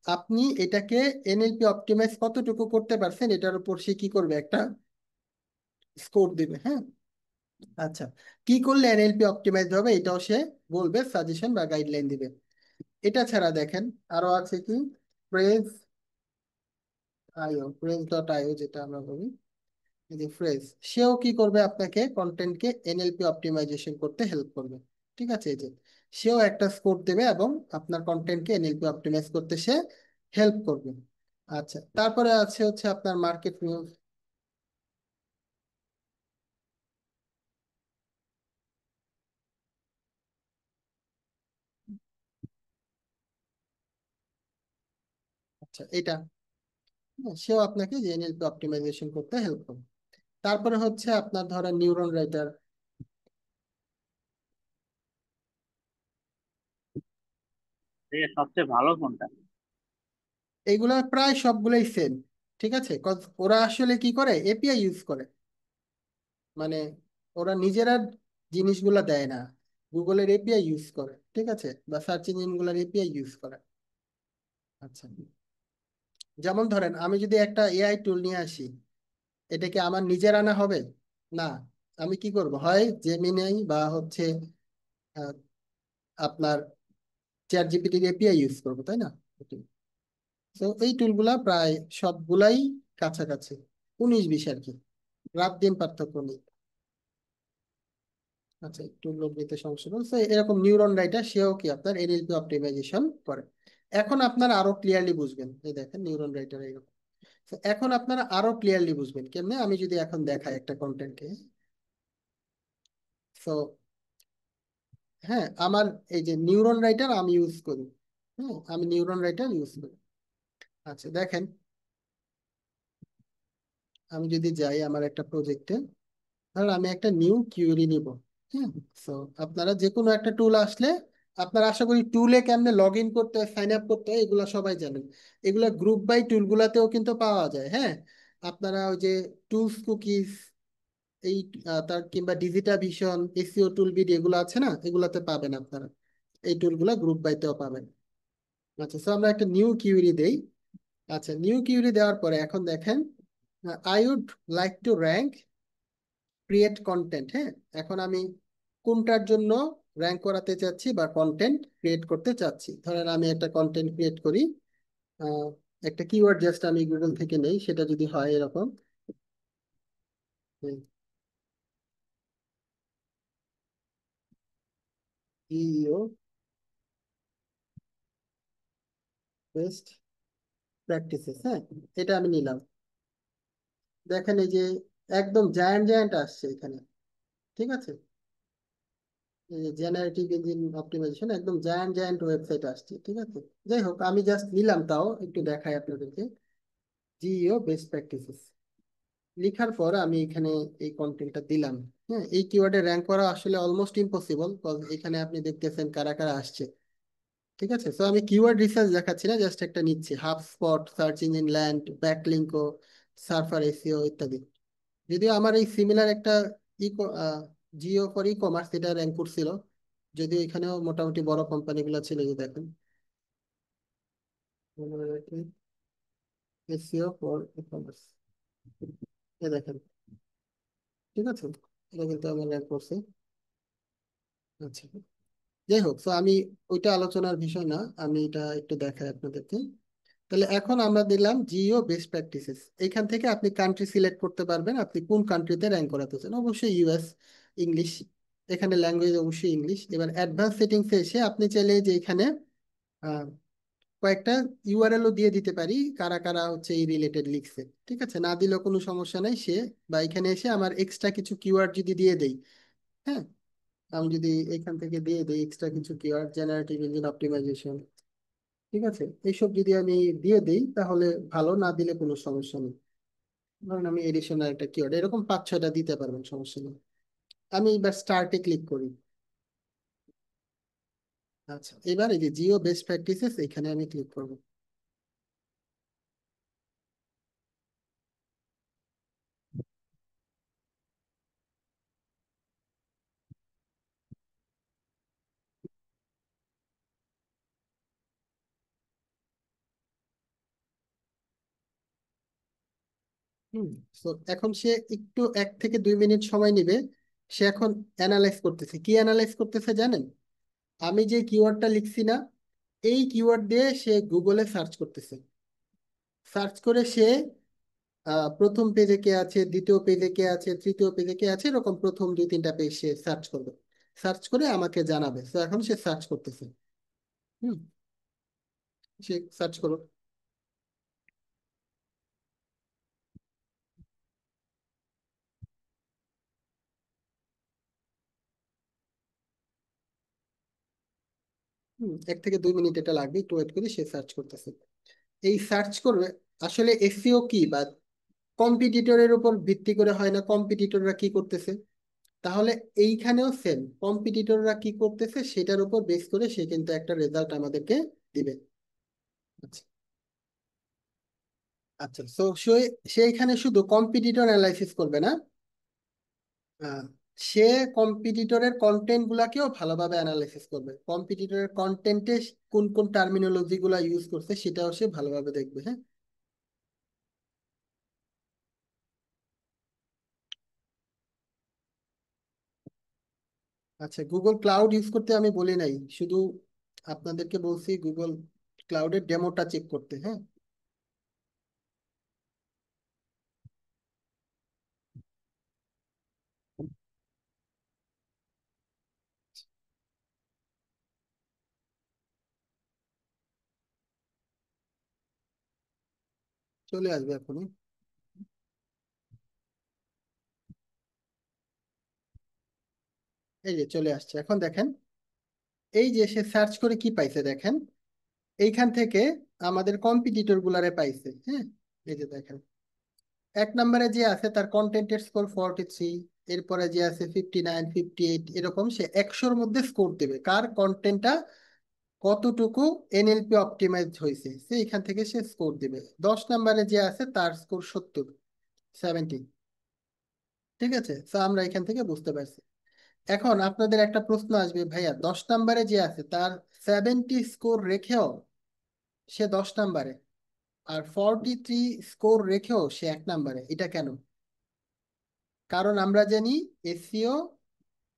আপনি এটাকে এনএলপি অপটিমাইজ কতটুকু করতে পারছেন এটার উপর সে কি করবে, একটা স্কোর দিবে, হ্যাঁ। আচ্ছা, কি করলে এনএলপি অপটিমাইজ হবে এটাও সে বলবে, সাজেশন বা গাইডলাইন দিবে। এটা ছাড়া দেখেন আরো আছে কি, ফ্রেজ ফ্রেজ.io যেটা আমরা বলি, এই যে ফ্রেজ, সেও কি করবে, আপনাকে কন্টেন্টকে এনএলপি অপটিমাইজেশন করতে হেল্প করবে। ঠিক আছে, এই যে সেও একটা স্কোর দেবে এবং আপনার কন্টেন্টকে এনএলপি অপটিমাইজ করতে সে হেল্প করবে। আচ্ছা, তারপরে আছে হচ্ছে আপনার মার্কেট নিউজ। আচ্ছা, এটা সেও আপনাকে যে এনএলপি অপটিমাইজেশন করতে হেল্প করবে। তারপরে হচ্ছে আপনার ধরেন নিউরন রাইটার। সবচেয়ে ভালো কোনটা? এইগুলা প্রায় সবগুলোই সেম। ঠিক আছে, ওরা আসলে কি করে, এপিআই ইউজ করে। মানে ওরা নিজেরা জিনিসগুলা দেয় না, গুগলের এপিআই ইউজ করে। ঠিক আছে, বা সার্চ ইঞ্জিন গুলার এপিআই ইউজ করে। আচ্ছা, যেমন ধরেন আমি যদি একটা এআই টুল নিয়ে আসি, এটা কি আমার নিজের আনা হবে? না। আমি কি করব, হয় জেমিনাই বা হচ্ছে আহ, আপনার চ্যাট জিপিটির এপিআই ইউজ করবো, তাই না? তো এই টুলগুলা প্রায় সবগুলাই কাছাকাছি, 19-20 আর কি, রাত দিন পার্থক্য নেই। আচ্ছা, একটু লোড নিতে সমস্যা বলছে। এরকম নিউরন রাইটার সেও কি আপনার এনএলপি অপটিমাইজেশন করে। এখন আপনারা আরো ক্লিয়ারলি বুঝবেন, এই দেখেন নিউরন রাইটার এরকম। তো এখন আপনারা আরো ক্লিয়ারলি বুঝবেন কেমনে, আমি যদি এখন দেখাই একটা কন্টেন্টকে। তো হ্যাঁ, আমার এই যে নিউরন রাইটার আমি ইউজ করি, হ্যাঁ আমি নিউরন রাইটার ইউজ করি। আচ্ছা দেখেন, আমি যদি যাই আমার একটা প্রজেক্টে, ধরুন আমি একটা নিউ কিউরি নিব। হ্যাঁ, তো আপনারা যে কোনো একটা টুল আসলে, আপনারা আশা করি টুলে কেমনে লগ ইন করতে হয়, সাইন আপ করতে হয়, এগুলো সবাই জানেন। এগুলা গ্রুপ বাই টুলগুলাতেও কিন্তু পাওয়া যায়, হ্যাঁ। আপনারা ওই যে টুলস কুকিজ, এই তার কিংবা ডিজিটা ভিশন, এসইও টুল বিড এগুলো আছে না, এগুলাতে পাবেন আপনারা। এই টুলগুলা গ্রুপ বাইতেও পাবেন। আচ্ছা, তো আমরা একটা নিউ কিউরি দেই। আচ্ছা, নিউ কিউরি দেওয়ার পরে এখন দেখেন, I would like to rank create content. হ্যাঁ, এখন আমি কোনটার জন্য র্যাঙ্ক করাতে চাচ্ছি বা কন্টেন্ট ক্রিয়েট করতে চাচ্ছি। ধরেন আমি একটা কন্টেন্ট ক্রিয়েট করি, আহ, একটা কিওয়ার্ড জাস্ট আমি গুগল থেকে নেই, সেটা যদি হয় এরকম, ইও বেস্ট প্র্যাকটিসেস, হ্যাঁ এটা আমি নিলাম। দেখেন এই যে একদম জায়ান্ট জায়ান্ট আসছে এখানে। ঠিক আছে, এই যে জেনারেটিভ ইঞ্জিন অপটিমাইজেশন একদম জায়ান্ট জায়ান্ট ওয়েবসাইট আসছে। ঠিক আছে, যাই হোক আমি জাস্ট নিলাম, তাও একটু দেখাই আপনাদেরকে। জিইও বেস্ট প্র্যাকটিসেস লেখার পর আমি এখানে এই কন্টেন্টটা দিলাম। হ্যাঁ, এই কিওয়ার্ডে র্যাঙ্ক করা আসলে অলমোস্ট ইম্পসিবল, এখানে আপনি দেখতেছেন কারা কারা আসছে। ঠিক আছে, তো আমি কিওয়ার্ড রিসার্চ দেখাচ্ছি না, জাস্ট একটা নিচ্ছি, HubSpot, Search Engine Land, Backlinko, Surfer SEO ইত্যাদি। যদিও আমার এই সিমিলার একটা SEO for e-commerce, এটা র্যাঙ্ক করছিল, যদিও এখানেও মোটামুটি বড় কোম্পানিগুলো ছিল। যে দেখেন এসইও ফর ই কমার্স, এ দেখেন। ঠিক আছে, এটা কিন্তু আমার র্যাঙ্ক করছে। আচ্ছা, যাই হোক, তো আমি ওইটা আলোচনার বিষয় না, আমি এটা একটু দেখাই আপনাদেরকে। তাহলে এখন আমরা দিলাম জিও বেস্ট প্র্যাকটিসেস। এখান থেকে আপনি কান্ট্রি সিলেক্ট করতে পারবেন, আপনি কোন কান্ট্রিতে র্যাঙ্ক করাতে চান, অবশ্যই ইউএস, ইংলিশ, এখানে ল্যাঙ্গুয়েজ অবশ্যই ইংলিশ। এবার অ্যাডভান্স সেটিংসে এসে আপনি চাইলে যে এখানে আহ, কয়েকটা ইউআরএলও দিয়ে দিতে পারি, কারা কারা হচ্ছে এই রিলেটেড লিখছে, ঠিক আছে, না দিলেও কোনো সমস্যা নাই। সে বা এখানে এসে আমার এক্সট্রা কিছু কিওয়ার্ড যদি দিয়ে দেই, হ্যাঁ, আমি যদি এখান থেকে দিয়ে দিই এক্সট্রা কিছু কিওয়ার্ড, জেনারেটিভ ইঞ্জিন অপটিমাইজেশন, ঠিক আছে, এইসব যদি আমি দিয়ে দিই তাহলে ভালো, না দিলে কোনো সমস্যা নেই। ধরুন আমি এডিশনাল একটা কিওয়ার্ড এরকম 5-6টা দিতে পারবেন, সমস্যা নেই। আমি এবার স্টার্টে ক্লিক করি। আচ্ছা, এবার এই যে জিও বেস্ট প্র্যাকটিসেস, এখানে আমি ক্লিক করবো। হুম। তো এখন সে একটু 1 থেকে 2 মিনিট সময় নিবে। সে এখন অ্যানালাইজ করতেছে। কি অ্যানালাইজ করতেছে জানেন? আমি যে কিওয়ার্ডটা লিখছি না, এই কিওয়ার্ড দিয়ে সে গুগলে সার্চ করতেছে। সার্চ করে সে প্রথম পেজে কে আছে, দ্বিতীয় পেজে কে আছে, তৃতীয় পেজে কে আছে, এরকম প্রথম 2-3টা পেজ সে সার্চ করবে। সার্চ করে আমাকে জানাবে। তো এখন সে সার্চ করতেছে। হুম। সে সার্চ করো। হুম, 1 থেকে 2 মিনিট এটা লাগবে, একটু ওয়েট করি, সে সার্চ করতেছে। এই সার্চ করবে। আসলে এসইও কি বা কম্পিটিটরের উপর ভিত্তি করে হয় না, কম্পিটিটররা কি করতেছে। তাহলে এইখানেও সেম, কম্পিটিটররা কি করতেছে সেটার উপর বেস করে সে কিন্তু একটা রেজাল্ট আমাদেরকে দিবে। আচ্ছা। আচ্ছা, সো সে সে এখানে শুধু কম্পিটিটর অ্যানালাইসিস করবে না, আহ, সে কম্পিটিটরের কন্টেন্ট গুলাকেও ভালোভাবে অ্যানালাইসিস করবে। কম্পিটিটরের কন্টেন্টে কোন কোন টার্মিনোলজি গুলা ইউজ করছে সেটাও সে ভালোভাবে দেখবে। হ্যাঁ। আচ্ছা, গুগল ক্লাউড ইউজ করতে আমি বলি নাই, শুধু আপনাদেরকে বলছি গুগল ক্লাউডের ডেমোটা চেক করতে। হ্যাঁ। চলে আসবে এখনই। এই যে চলে আসছে, এখন দেখেন এই যে সে সার্চ করে কি পাইছে দেখেন, এইখান থেকে আমাদের কম্পিটিটর গুলারে পাইছে। হ্যাঁ। এই যে দেখেন, 1 নম্বরে যে আছে তার কন্টেন্টের স্কোর 43, এরপরে যে আছে 59, 58, এরকম সে 100-র মধ্যে স্কোর দেবে কার কন্টেন্টটা কতটুকু এনএলপি অপটিমাইজ হয়েছে, সে এখান থেকে সে স্কোর দিবে। 10 নম্বরে যে আছে তার স্কোর 70, 70। ঠিক আছে, তো আমরা এখান থেকে বুঝতে পারছি। এখন আপনাদের একটা প্রশ্ন আসবে, ভাইয়া 10 নম্বরে যে আছে তার 70 স্কোর রেখেও সে 10 নম্বরে, আর 43 স্কোর রেখেও সে 1 নম্বরে, এটা কেন? কারণ আমরা জানি এসইও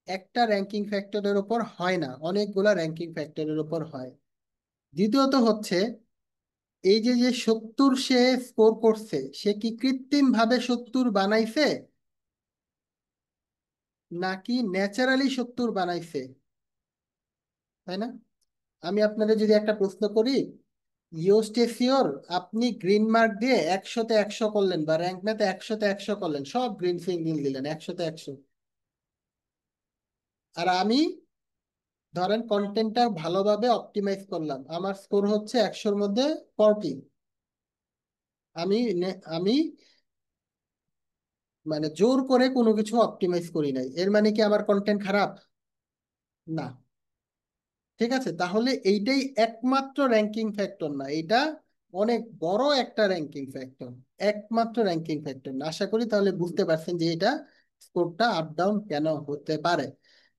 একটা র্যাঙ্কিং ফ্যাক্টরের উপর হয় না, অনেকগুলা র্যাঙ্কিং ফ্যাক্টরের উপর হয়। দ্বিতীয়ত হচ্ছে এই যে যে 70 সে স্কোর করছে, সে কি কৃত্রিম ভাবে 70 বানাইছে নাকি ন্যাচারালি 70 বানাইছে, তাই না? আমি আপনাদের যদি একটা প্রশ্ন করি, ইউস্টেসিওর আপনি গ্রিন মার্ক দিয়ে 100-তে 100 করলেন, বা র্যাঙ্ক ম্যাথে 100-তে 100 করলেন, সব গ্রিন সিঙ্গেল দিলেন 100-তে 100, আর আমি ধরেন কন্টেন্টটা ভালোভাবে অপটিমাইজ করলাম, আমার স্কোর হচ্ছে 100-র মধ্যে 40। আমি মানে জোর করে কোনো কিছু অপটিমাইজ করি নাই, এর মানে কি আমার কন্টেন্ট খারাপ? না। ঠিক আছে, তাহলে এইটাই একমাত্র র্যাঙ্কিং ফ্যাক্টর না, এটা অনেক বড় একটা র্যাঙ্কিং ফ্যাক্টর, একমাত্র র্যাঙ্কিং ফ্যাক্টর না। আশা করি তাহলে বুঝতে পারছেন যে এটা স্কোরটা আপ ডাউন কেন হতে পারে।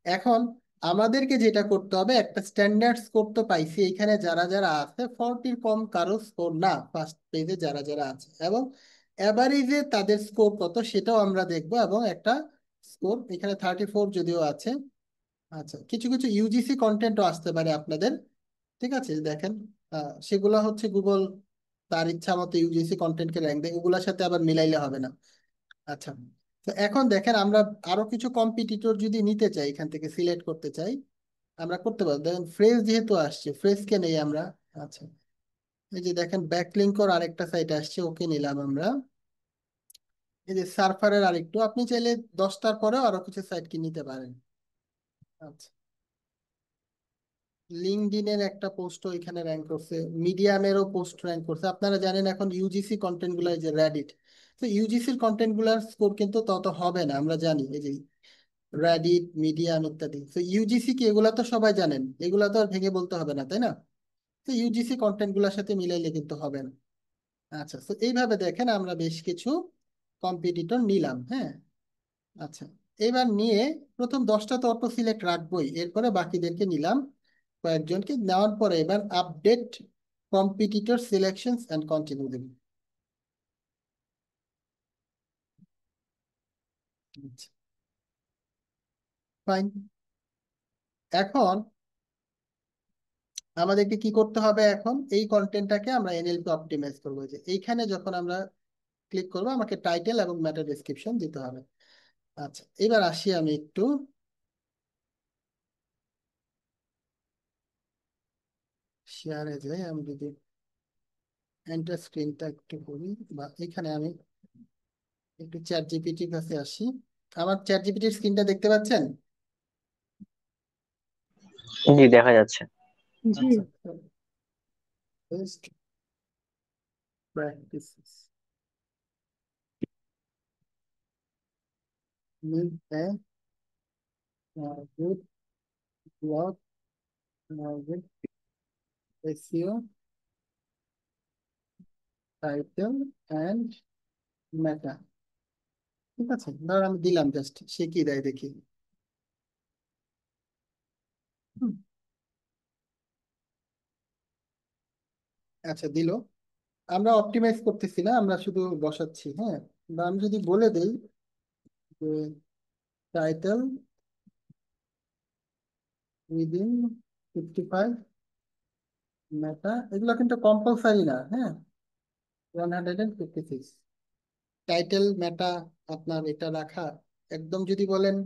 এখন আমাদেরকে যেটা করতে হবে, একটা স্ট্যান্ডার্ড স্কোর তো পাইছি এখানে, যারা যারা আছে 40-র কম কারো স্কোর না, ফার্স্ট পেজে যারা যারা আছে, এবং এভারেজে তাদের স্কোর কত সেটাও আমরা দেখবো, এবং একটা স্কোর এখানে 34 যদিও আছে, আচ্ছা, কিছু কিছু ইউজিসি কন্টেন্টও আসতে পারে আপনাদের, ঠিক আছে? দেখেন, সেগুলো হচ্ছে গুগল তার ইচ্ছা মতো ইউজিসি কন্টেন্টকে র্যাঙ্ক দেয়, ওগুলোর সাথে আবার মিলাইলে হবে না। আচ্ছা, তো এখন দেখেন আমরা আরো কিছু কম্পিটিটর যদি নিতে চাই, এখান থেকে সিলেক্ট করতে চাই, আমরা করতে পারবো। দেখেন ফ্রেজ যেহেতু আসছে, ফ্রেজকে নেই আমরা। আচ্ছা, এই যে দেখেন ব্যাকলিঙ্কর আরেকটা সাইট আসছে, ওকে নিলাম আমরা। এই যে সার্ফারের আরেকটু, আপনি চাইলে 10টার পরেও আরো কিছু সাইট কি নিতে পারেন। আচ্ছা, লিঙ্কডইনের একটা পোস্ট এখানে র্যাঙ্ক করছে, মিডিয়ামেরও পোস্ট র্যাঙ্ক করছে। আপনারা জানেন এখন ইউজিসি কন্টেন্ট গুলো, এই যে র্যাডিট, তো ইউজিসির কন্টেন্ট গুলার স্কোর কিন্তু তত হবে না, আমরা জানি। এই যে র্যাডিট, মিডিয়াম ইত্যাদি, তো ইউজিসি কি, এগুলা তো সবাই জানেন, এগুলা তো আর ভেঙে বলতে হবে না, তাই না? তো ইউজিসি কন্টেন্ট গুলার সাথে মিলাইলে কিন্তু হবে না। আচ্ছা, তো এইভাবে দেখেন আমরা বেশ কিছু কম্পিটিটর নিলাম, হ্যাঁ। আচ্ছা, এবার নিয়ে প্রথম 10টা তো অটো সিলেক্ট রাখবোই, এরপরে বাকিদেরকে নিলাম, কয়েকজনকে নেওয়ার পরে এবার update competitor selections and continue দেব। ফাইন, এখন আমাদেরকে কি করতে হবে, এখন এই কন্টেন্টটাকে আমরা এনএলপি অপটিমাইজ করবো। যে এইখানে যখন আমরা ক্লিক করবো, আমাকে টাইটেল এবং মেটা ডেসক্রিপশন দিতে হবে। আচ্ছা, এবার আসি আমি একটু শেয়ারে যাই, আমি যদি এন্টার স্ক্রিনটা একটু করি, বা এখানে আমি একটু চ্যাট জিপিটির কাছে আসি। আমার চ্যাট জিপিটির স্ক্রিনটা দেখতে পাচ্ছেন? জি, দেখা যাচ্ছে। জি। আচ্ছা, best practices with a good blog with SEO title and meta। ঠিক আছে, ধর আমি দিলাম, জাস্ট সে কি দেয় দেখি। হুম, আচ্ছা দিল। আমরা অপটিমাইজ করতেছি না, আমরা শুধু বসাচ্ছি, হ্যাঁ। বা আমি যদি বলে দেই যে টাইটেল উইদিন 55, মেটা, এগুলো কিন্তু কম্পালসারি না, হ্যাঁ। 156 টাইটেল মেটা, আপনার এটা রাখা একদম, যদি বলেন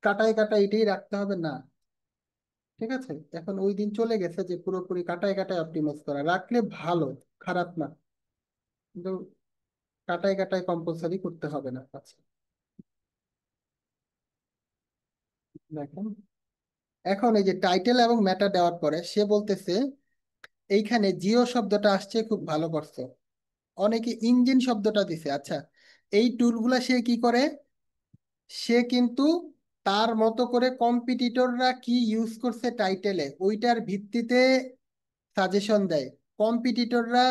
কাটায় কাটায় এটাই রাখতে হবে না, ঠিক আছে? এখন ওই দিন চলে গেছে যে পুরোপুরি কাটায় কাটায় অপটিমাইজ করা, রাখলে ভালো, খারাপ না, কিন্তু কাটায় কাটায় কম্পালসারি করতে হবে না। আচ্ছা, দেখেন এখন এই যে টাইটেল এবং মেটা দেওয়ার পরে সে বলতেছে এইখানে জিও শব্দটা আসছে, খুব ভালো করছে। অনেকে ইঞ্জিন শব্দটা দিছে। আচ্ছা, এই টুলগুলা সে কি করে, সে কিন্তু তার মতো করে কম্পিটিটররা কি ইউজ করছে টাইটেলে ওইটার ভিত্তিতে সাজেশন দেয়। কম্পিটিটররা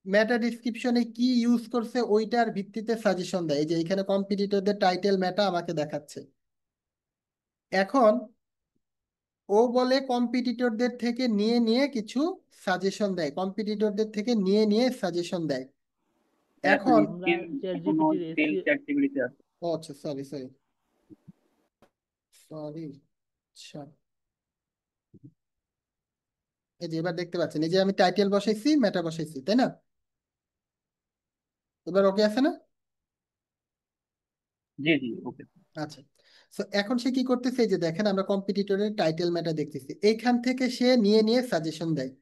মেটা ডিসক্রিপশনে কি ইউজ করছে ওইটার ভিত্তিতে সাজেশন দেয়। এই যে এখানে কম্পিটিটরদের টাইটেল মেটা আমাকে দেখাচ্ছে। এখন ও বলে কম্পিটিটরদের থেকে নিয়ে নিয়ে কিছু সাজেশন দেয়, কম্পিটিটরদের থেকে নিয়ে নিয়ে সাজেশন দেয়। এখন আমরা চ্যাট জিপিটির ও আচ্ছা, সরি সরি সরি। আচ্ছা, এই যে এবার দেখতে পাচ্ছেন, এই যে আমি টাইটেল বসাইছি, মেটা বসাইছি, তাই না? এবার ওকে আছে না? জি জি, ওকে। আচ্ছা, তো এখন সে কি করতেছে, এই যে দেখেন আমরা কম্পিটিটরের টাইটেল মেটা দেখতেছি, এইখান থেকে সে নিয়ে নিয়ে সাজেশন দেয়।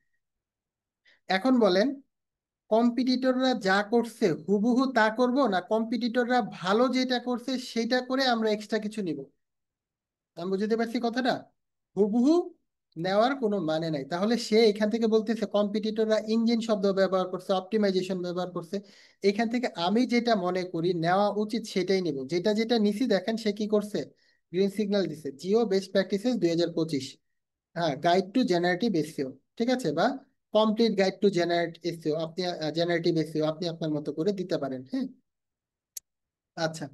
এখন বলেন কম্পিটিটররা যা করছে হুবহু তা করব, না কম্পিটিটররা ভালো যেটা করছে সেটা করে আমরা এক্সট্রা কিছু নিব? আমি বুঝতে পারছি কথাটা? হুবহু নেওয়ার কোনো মানে নাই। তাহলে সে এখান থেকে বলতেছে কম্পিটিটররা ইঞ্জিন শব্দ ব্যবহার করছে, অপটিমাইজেশন ব্যবহার করছে, এখান থেকে আমি যেটা মনে করি নেওয়া উচিত সেটাই নিব। যেটা যেটা নিছি, দেখেন সে কি করছে, গ্রিন সিগন্যাল দিছে, জিও বেস্ট প্র্যাকটিসেস 2025, হ্যাঁ, গাইড টু জেনারেটিভ এসইও, ঠিক আছে, বা complete guide to generate SEO, আপনি জেনারেটিভ এসইও আপনি আপনার মতো করে দিতে পারেন, হ্যাঁ। আচ্ছা,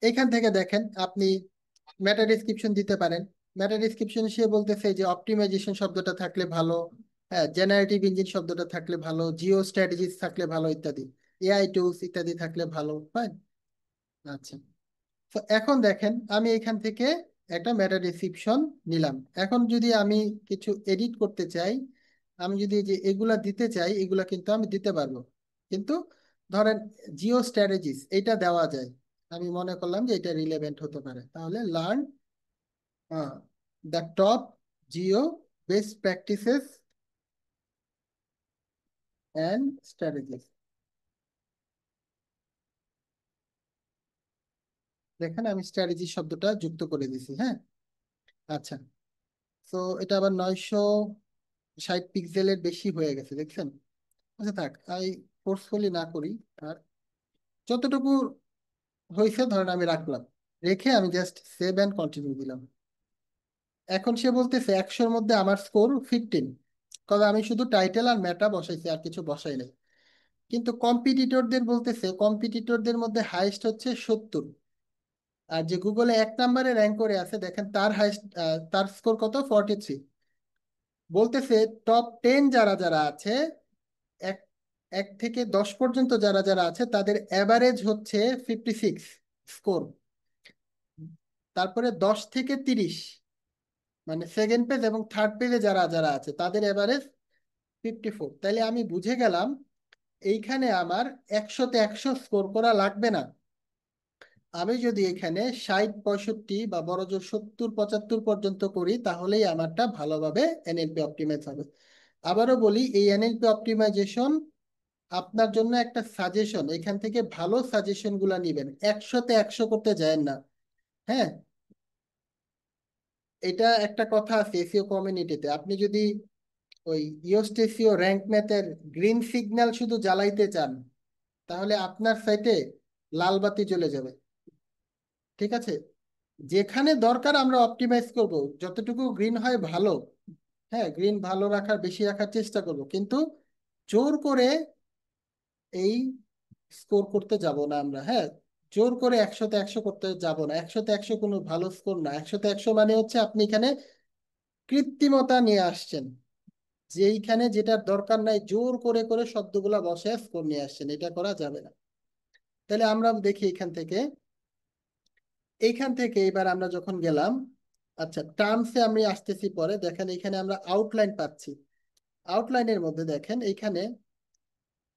এখান থেকে দেখেন আপনি মেটা ডেসক্রিপশন দিতে পারেন। মেটা ডেসক্রিপশন সে বলতেছে যে অপটিমাইজেশন শব্দটা থাকলে ভালো, হ্যাঁ, জেনারেটিভ ইঞ্জিন শব্দটা থাকলে ভালো, জিও স্ট্র্যাটেজিস থাকলে ভালো ইত্যাদি, এআই টুলস ইত্যাদি থাকলে ভালো, ফাইন। আচ্ছা, তো এখন দেখেন আমি এখান থেকে একটা মেটা ডেসক্রিপশন নিলাম। এখন যদি আমি কিছু এডিট করতে চাই, আমি যদি যে এগুলা দিতে চাই, এগুলা কিন্তু আমি দিতে পারবো। কিন্তু ধরেন জিও স্ট্র্যাটেজিস এটা দেওয়া যায়, আমি মনে করলাম যে এটা রিলেভেন্ট হতে পারে, তাহলে learn the top Jio best practices and strategies. দেখেন আমি স্ট্র্যাটেজি শব্দটা যুক্ত করে দিছি। হ্যাঁ, আচ্ছা। তো এটা আবার 960 পিক্সেলের বেশি হয়ে গেছে, দেখছেন? আচ্ছা থাক, আমি ফোর্সফুলি না করি। আর যতটুকু হয়েছে ধরেন আমি রাখলাম, রেখে আমি জাস্ট সেভ অ্যান্ড কন্টিনিউ দিলাম। এখন সে বলতেছে 100-র মধ্যে আমার স্কোর 15, কারণ আমি শুধু টাইটেল আর মেটা বসাইছি, আর কিছু বসাই নাই। কিন্তু কম্পিটিটরদের বলতেছে কম্পিটিটরদের মধ্যে হাইয়েস্ট হচ্ছে 70। আর যে গুগলে 1 নম্বরে র্যাঙ্ক করে আছে দেখেন, তার হাইয়েস্ট, তার স্কোর কত, 43। বলতেছে টপ 10 যারা যারা আছে, এক এক থেকে 10 পর্যন্ত যারা যারা আছে, তাদের অ্যাভারেজ হচ্ছে 56 স্কোর। তারপরে 10 থেকে 30, মানে সেকেন্ড পেজ এবং থার্ড পেজে যারা যারা আছে, তাদের এভারেজ 54। তাইলে আমি বুঝে গেলাম এইখানে আমার 100-তে 100 স্কোর করা লাগবে না। আমি যদি এখানে 60-65 বা বড় জোর 70-75 পর্যন্ত করি, তাহলেই আমারটা ভালোভাবে এনএলপি অপটিমাইজ হবে। আবারও বলি, এই এনএলপি অপটিমাইজেশন আপনার জন্য একটা সাজেশন, এখান থেকে ভালো সাজেশন গুলা নিবেন, 100-তে 100 করতে যায়েন না। হ্যাঁ, এটা একটা কথা আছে এসিও কমিউনিটিতে, আপনি যদি ওই ইয়োস্ট এসিও র্যাঙ্ক ম্যাথের গ্রিন সিগন্যাল শুধু জ্বালাইতে চান, তাহলে আপনার সাইটে লাল বাতি জ্বলে যাবে। ঠিক আছে, যেখানে দরকার আমরা অপটিমাইজ করব, যতটুকু গ্রিন হয় ভালো। হ্যাঁ, গ্রিন ভালো রাখার, বেশি রাখার চেষ্টা করব, কিন্তু জোর করে এই স্কোর করতে যাব না আমরা। হ্যাঁ, জোর করে 100-তে 100 করতে যাব না। 100-তে 100 কোনো ভালো স্কোর না। 100-তে 100 মানে হচ্ছে আপনি এখানে কৃত্রিমতা নিয়ে আসছেন, যেইখানে যেটার দরকার নাই জোর করে করে শব্দগুলা বসে স্কোর নিয়ে আসছেন, এটা করা যাবে না। তাহলে আমরা দেখি এইখান থেকে এবার আমরা যখন গেলাম, আচ্ছা টার্মসে আমি আসতেছি পরে, দেখেন এখানে আমরা আউটলাইন পাচ্ছি। আউটলাইনের মধ্যে দেখেন এইখানে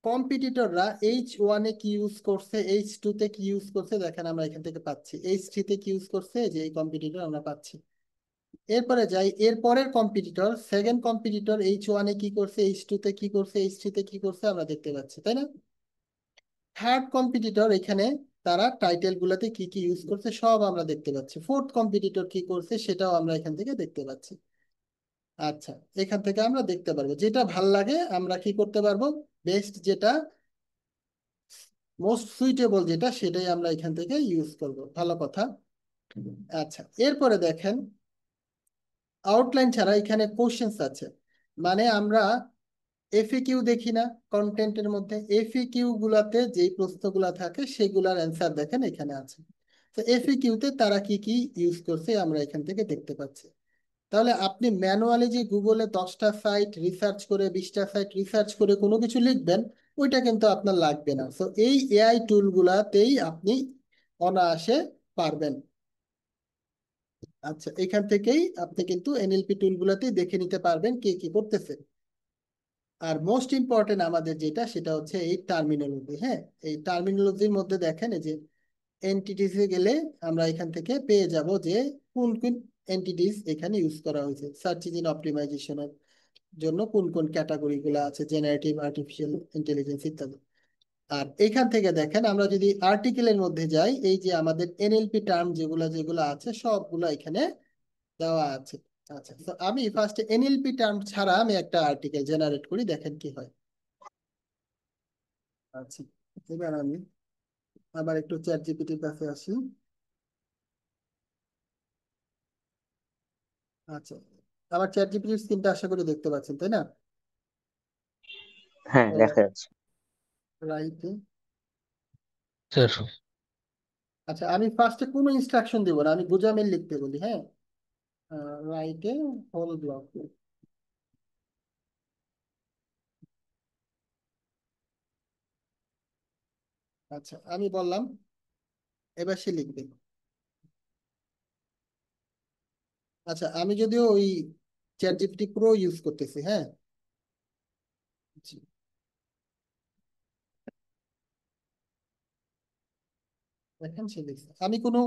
কম্পিটিটররা H1-এ কি ইউজ করছে, H2-তে কি ইউজ করছে, দেখেন আমরা এখান থেকে পাচ্ছি। H3-তে কি ইউজ করছে, যে এই কম্পিটিটর আমরা পাচ্ছি। এরপরে যাই, এরপরের কম্পিটিটর, সেকেন্ড কম্পিটিটর H1-এ কি করছে, H2-তে কি করছে, H3-তে কি করছে আমরা দেখতে পাচ্ছি, তাই না? থার্ড কম্পিটিটর এখানে তারা টাইটেল গুলাতে কি কি ইউজ করছে সব আমরা দেখতে পাচ্ছি। ফোর্থ কম্পিটিটর কি করছে সেটাও আমরা এখান থেকে দেখতে পাচ্ছি। আচ্ছা, এখান থেকে আমরা দেখতে পারবো যেটা ভাল লাগে, আমরা কি করতে পারবো, বেস্ট যেটা, মোস্ট সুইটেবল যেটা, সেটাই আমরা এখান থেকে ইউজ করব। ভালো কথা। আচ্ছা, এরপরে দেখেন আউটলাইন ছাড়া এখানে কোশ্চেন্স আছে। মানে আমরা এফএকিউ দেখি না কন্টেন্টের মধ্যে, এফএকিউ গুলাতে যেই প্রশ্নগুলা থাকে সেগুলার অ্যান্সার দেখেন এখানে আছে। তো এফএকিউতে তারা কি কি ইউজ করছে আমরা এখান থেকে দেখতে পাচ্ছি। তাহলে আপনি ম্যানুয়ালি যে গুগলে 10টা সাইট রিসার্চ করে, 20টা সাইট রিসার্চ করে কোনো কিছু লিখবেন, ওইটা কিন্তু আপনার লাগবে না। তো এই এআই টুল গুলাতেই আপনি অনায়াসে পারবেন। আচ্ছা, এখান থেকেই আপনি কিন্তু এনএলপি টুল গুলাতেই দেখে নিতে পারবেন কে কি করতেছে। আর মোস্ট ইম্পর্টেন্ট আমাদের যেটা, সেটা হচ্ছে এই টার্মিনোলজি। হ্যাঁ, এই টার্মিনোলজির মধ্যে দেখেন এই যে এন্টিটিসে গেলে আমরা এখান থেকে পেয়ে যাব যে কোন কোন এন্টিটিস এখানে ইউজ করা হয়েছে, সার্চ ইঞ্জিন অপটিমাইজেশনের জন্য কোন কোন ক্যাটাগরি গুলো আছে, জেনারেটিভ, আর্টিফিশিয়াল ইন্টেলিজেন্স ইত্যাদি। আর এখান থেকে দেখেন আমরা যদি আর্টিকেলের মধ্যে যাই, এই যে আমাদের এনএলপি টার্ম যেগুলো যেগুলো আছে সবগুলো এখানে দেওয়া আছে। আচ্ছা, তো আমি ফার্স্টে এনএলপি টার্ম ছাড়া আমি একটা আর্টিকেল জেনারেট করি, দেখেন কি হয়। আচ্ছা, এবার আমি আবার একটু চ্যাট জিপিটির কাছে আসি। আচ্ছা, আমার চ্যাট জিপিটির স্ক্রিনটা আশা করি দেখতে পাচ্ছেন, তাই না? হ্যাঁ, দেখা যাচ্ছে। রাইটে। স্যার। আচ্ছা, আমি ফার্স্টে কোনো ইনস্ট্রাকশন দিব না, আমি বুঝামেল লিখতে বলি। হ্যাঁ, রাইটে হোল ব্লক। আচ্ছা, আমি বললাম, এবার সে লিখবে। আচ্ছা, আমি যদিও ওই চ্যাট জিপিটি প্রো ইউজ করতেছি, হ্যাঁ। জি। দেখেন সে লিখছে, আমি কোনো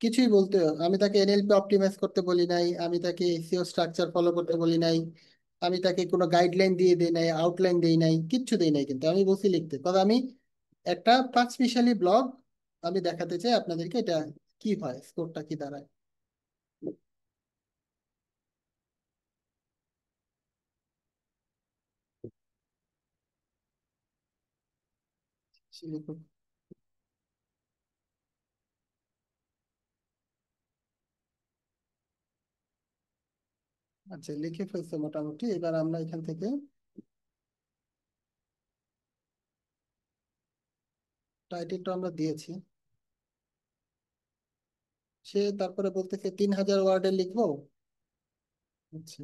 কিছুই বলতে, আমি তাকে এনএলপি অপটিমাইজ করতে বলি নাই, আমি তাকে এসইও স্ট্রাকচার ফলো করতে বলি নাই, আমি তাকে কোনো গাইডলাইন দিয়ে দেই নাই, আউটলাইন দেই নাই, কিচ্ছু দেই নাই, কিন্তু আমি বলছি লিখতে। তবে আমি একটা পাঁচ মিশালি ব্লগ আমি দেখাতে চাই আপনাদেরকে, এটা কি হয়, স্কোরটা কি দাঁড়ায়। সে লিখুন। আচ্ছা, লিখে ফেলছে মোটামুটি। এবার আমরা এখান থেকে টাইটেলটা আমরা দিয়েছি। সে তারপরে বলতেছে 3000 ওয়ার্ডে লিখবো। আচ্ছা,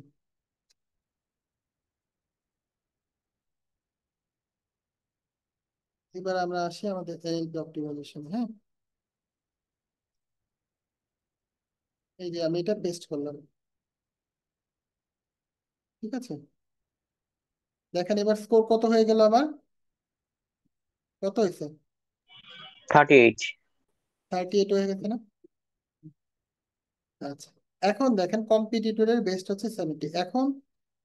এবার আমরা আসি আমাদের এনএলপি অপটিমাইজেশন, হ্যাঁ। এই যে আমি এটা পেস্ট করলাম, ঠিক আছে। দেখেন এবার স্কোর কত হয়ে গেল আমার, কত হয়েছে? 38। 38 হয়ে গেছে না? আচ্ছা, এখন দেখেন কম্পিটিটরের বেস্ট হচ্ছে 70। এখন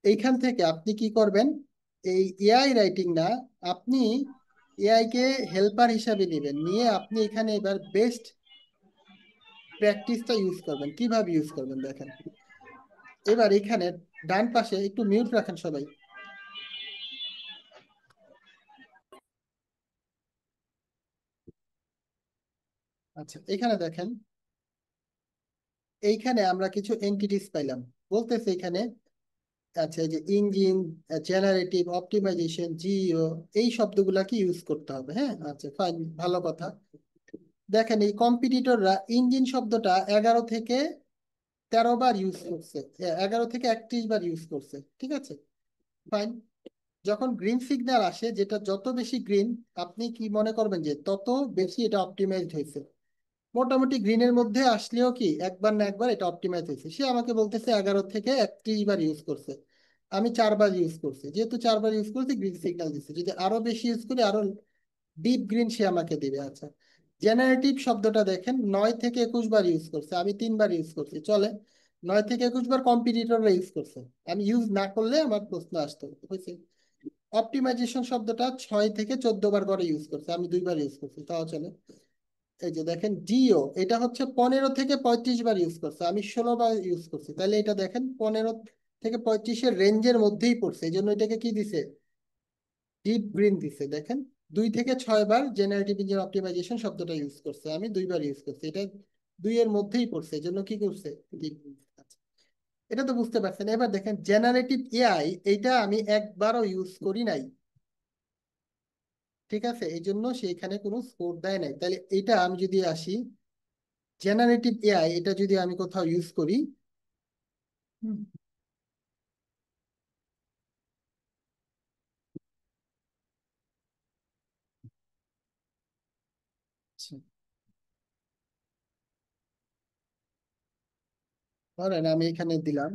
এইখান থেকে আপনি কি করবেন, এই এআই রাইটিং না, আপনি এআই কে হেল্পার হিসাবে নেবেন, নিয়ে আপনি এখানে এবার বেস্ট প্র্যাকটিসটা ইউজ করবেন। কিভাবে ইউজ করবেন দেখেন। এবার এখানে ডান পাশে একটু মিউট রাখেন সবাই। আচ্ছা, এখানে দেখেন, এইখানে আমরা কিছু এন্টিটিস পাইলাম, বলতেছে এখানে। আচ্ছা, এই যে ইঞ্জিন, জেনারেটিভ, অপটিমাইজেশন, জিও, এই শব্দগুলা কি ইউজ করতে হবে, হ্যাঁ। আচ্ছা ফাইন, ভালো কথা। দেখেন এই কম্পিটিটররা ইঞ্জিন শব্দটা 11 থেকে 13 বার ইউজ করছে, 11 থেকে 31 বার ইউজ করছে, ঠিক আছে, ফাইন। যখন গ্রিন সিগন্যাল আসে, যেটা যত বেশি গ্রিন, আপনি কি মনে করবেন যে তত বেশি এটা অপটিমাইজড হয়েছে। মোটামুটি গ্রিনের মধ্যে আসলেও কি একবার না একবার এটা অপটিমাইজ হয়েছে। সে আমাকে বলতেছে 11 থেকে 31 বার ইউজ করছে, আমি 4 বার ইউজ করছি, যেহেতু 4 বার ইউজ করছি গ্রিন সিগন্যাল দিচ্ছে। যদি আরো বেশি ইউজ করি, আরো ডিপ গ্রিন সে আমাকে দিবে। আচ্ছা, জেনারেটিভ শব্দটা দেখেন 9 থেকে 21 বার ইউজ করছে, আমি 3 বার ইউজ করছি, চলে। 9 থেকে 21 বার কম্পিটিটররা ইউজ করছে, আমি ইউজ না করলে আমার প্রশ্ন আসতো, হয়েছে। অপটিমাইজেশন শব্দটা 6 থেকে 14 বার করে ইউজ করছে, আমি 2 বার ইউজ করছি, তাও চলে। এই যে দেখেন জিও, এটা হচ্ছে 15 থেকে 35 বার ইউজ করছে, আমি 16 বার ইউজ করছি, তাহলে এটা দেখেন 15 থেকে 35-এর রেঞ্জের মধ্যেই পড়ছে, এই জন্য এটাকে কি দিছে, ডিপ গ্রিন দিছে। দেখেন 2 থেকে 6 বার জেনারেটিভ ইঞ্জিন অপটিমাইজেশন শব্দটা ইউজ করছে, আমি 2 বার ইউজ করছি, এটা 2-এর মধ্যেই পড়ছে, এই জন্য কি করছে, ডিপ গ্রিন। এটা তো বুঝতে পারছেন। এবার দেখেন জেনারেটিভ এআই, এইটা আমি একবারও ইউজ করি নাই, ঠিক আছে, এই জন্য সে এখানে কোনো স্কোর দেয় নাই। তাহলে এটা আমি যদি আসি জেনারেটিভ এআই, এটা যদি আমি কোথাও ইউজ করি, হুম, আচ্ছা, ধরেন আমি এখানে দিলাম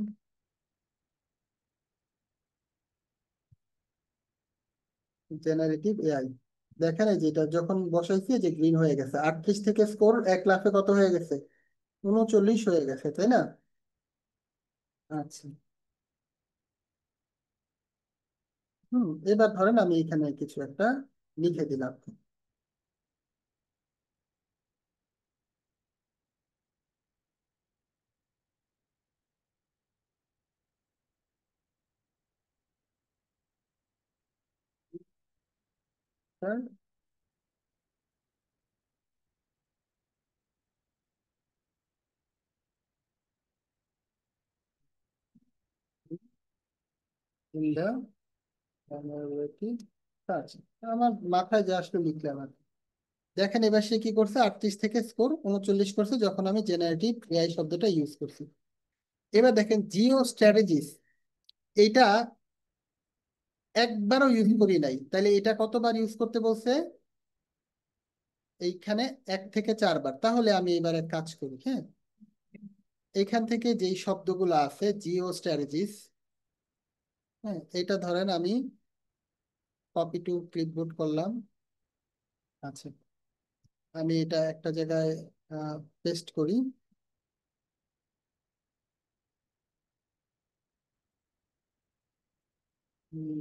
জেনারেটিভ এআই, দেখেন এই যেটা যখন বসাইছি যে গ্রিন হয়ে গেছে, 38 থেকে স্কোর 1 লাফে কত হয়ে গেছে, 39 হয়ে গেছে, তাই না? আচ্ছা, এবার ধরেন আমি এখানে কিছু একটা লিখে দিলাম, হ্যাঁ, in the generative search। আমার মাথায় যে আসলে লিখলাম আর কি। দেখেন এবার সে কি করছে, 38 থেকে স্কোর 39 করছে যখন আমি জেনারেটিভ এআই শব্দটা ইউজ করছি। এবার দেখেন জিও স্ট্র্যাটেজিস, এইটা একবারও ইউজ করি নাই, তাহলে এটা কতবার ইউজ করতে বলছে, এইখানে 1 থেকে 4 বার। তাহলে আমি এবার এক কাজ করি, হ্যাঁ, এখান থেকে যেই শব্দগুলো আছে জিও স্ট্র্যাটেজিস, হ্যাঁ, এটা ধরেন আমি কপি টু ক্লিপবোর্ড করলাম। আচ্ছা, আমি এটা একটা জায়গায় পেস্ট করি। হুম,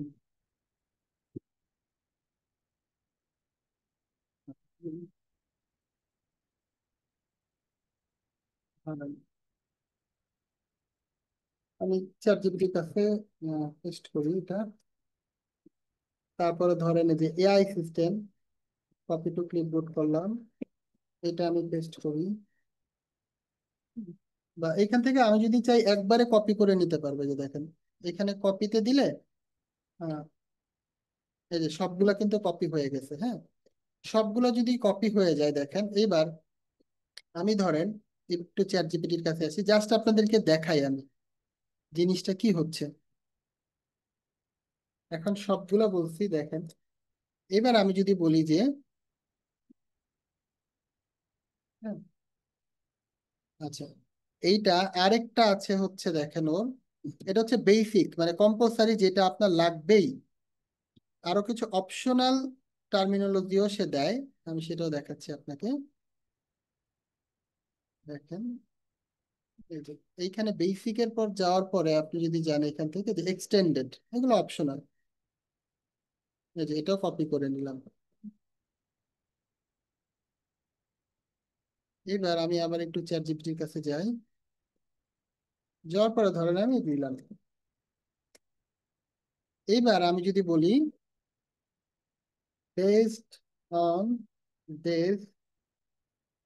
হুম, ভালো। আমি চ্যাট জিপিটির কাছে পেস্ট করি এটা। তারপরে ধরেন এই যে AI system, copy to clipboard করলাম, এটা আমি পেস্ট করি। বা এখান থেকে আমি যদি চাই একবারে কপি করে নিতে পারবো, যে দেখেন এখানে কপিতে দিলে আহ, এই যে সবগুলা কিন্তু কপি হয়ে গেছে। হ্যাঁ, সবগুলো যদি কপি হয়ে যায়, দেখেন এবার আমি ধরেন একটু চ্যাট জিপিটির কাছে আসি, জাস্ট আপনাদেরকে দেখাই আমি জিনিসটা কি হচ্ছে। এখন সবগুলা বলছি, দেখেন এবার আমি যদি বলি যে হ্যাঁ, আচ্ছা, এইটা আরেকটা আছে হচ্ছে, দেখেন ওর এটা হচ্ছে বেসিক মানে কম্পালসারি, যেটা আপনার লাগবেই। আরো কিছু অপশনাল টার্মিনোলজিও সে দেয়, আমি সেটাও দেখাচ্ছি আপনাকে। দেখেন এই যে এইখানে বেসিকের পর যাওয়ার পরে আপনি যদি যান এখান থেকে যে এক্সটেন্ডেড, এগুলো অপশনাল। এই যে এটাও কপি করে নিলাম। এবার আমি আবার একটু চ্যাট জিপিটির কাছে যাই, যাওয়ার পরে ধরেন আমি দিলাম। এইবার আমি যদি বলি based on this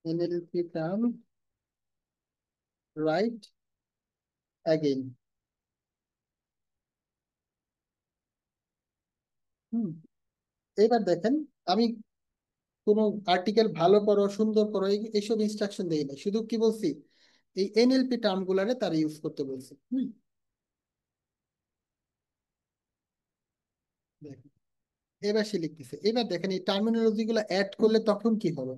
NLP term right again. Hmm, এবার দেখেন আমি কোনো আর্টিকেল ভালো করো, সুন্দর করো, এইসব ইনস্ট্রাকশন দেই না, শুধু কি বলছি এই এনএলপি টার্ম গুলারে তারা ইউজ করতে বলছি। দেখেন এবার সে লিখতেছে, এবার দেখেন এই টার্মিনোলজি গুলো অ্যাড করলে তখন কি হবে।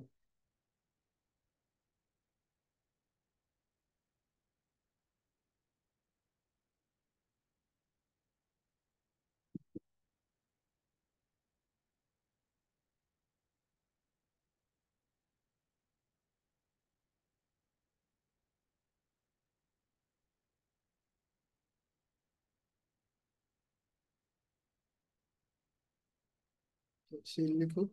সে লিখুক,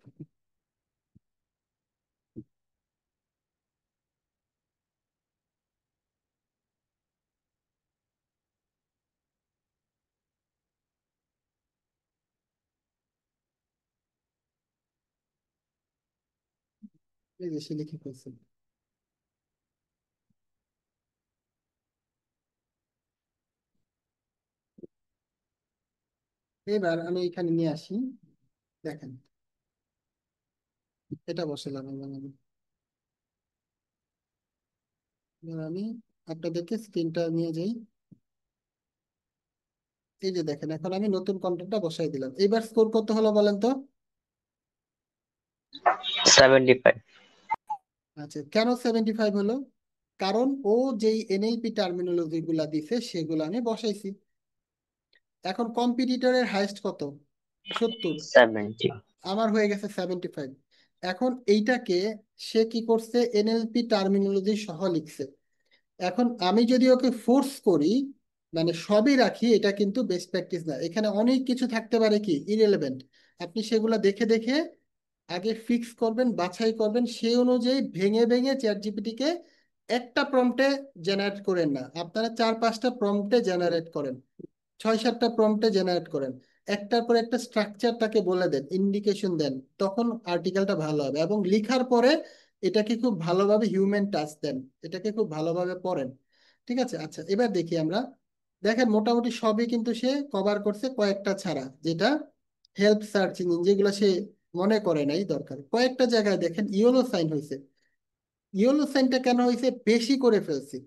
এই যে সে লিখে ফেলছে। এবার আমি এখানে নিয়ে আসি, দেখেন এটা বসালাম। এবার আমি আপনাদেরকে স্ক্রিনটা নিয়ে যাই। এই যে দেখেন এখন আমি নতুন কন্টেন্টটা বসাই দিলাম। এবার স্কোর কত হলো বলেন তো? 75. আচ্ছা, কেন 75 হলো? কারণ ও যেই এনএলপি টার্মিনোলজি গুলা দিছে সেগুলো আমি বসাইছি। এখন কম্পিটিটরের হাইস্ট কত? 70। 70. আমার হয়ে গেছে 75। এখন এইটাকে সে কি করছে, এনএলপি টার্মিনোলজি সহ লিখছে। এখন আমি যদি ওকে ফোর্স করি, মানে সবই রাখি, এটা কিন্তু বেস্ট প্র্যাকটিস না। এখানে অনেক কিছু থাকতে পারে কি ইররেলেভেন্ট, আপনি সেগুলো দেখে দেখে আগে ফিক্স করবেন, বাছাই করবেন, সেই অনুযায়ী ভেঙে ভেঙে চ্যাট জিপিটিকে একটা প্রম্পটে জেনারেট করেন না, আপনারা 4-5টা প্রম্পটে জেনারেট করেন, 6-7টা প্রম্পটে জেনারেট করেন। একটার পর একটা স্ট্রাকচার তাকে বলে দেন, ইন্ডিকেশন দেন, তখন আর্টিকেলটা ভালো হবে। এবং লিখার পরে এটাকে খুব ভালোভাবে হিউম্যান টাচ দেন, এটাকে খুব ভালোভাবে পড়েন। ঠিক আছে, আচ্ছা এবার দেখি আমরা। দেখেন মোটামুটি সবই কিন্তু সে কভার করছে, কয়েকটা ছাড়া, যেটা হেল্প সার্চ ইঞ্জিন, যেগুলো সে মনে করে নাই দরকার। কয়েকটা জায়গায় দেখেন ইয়েলো সাইন হয়েছে। ইয়েলো সাইনটা কেন হয়েছে? বেশি করে ফেলছি।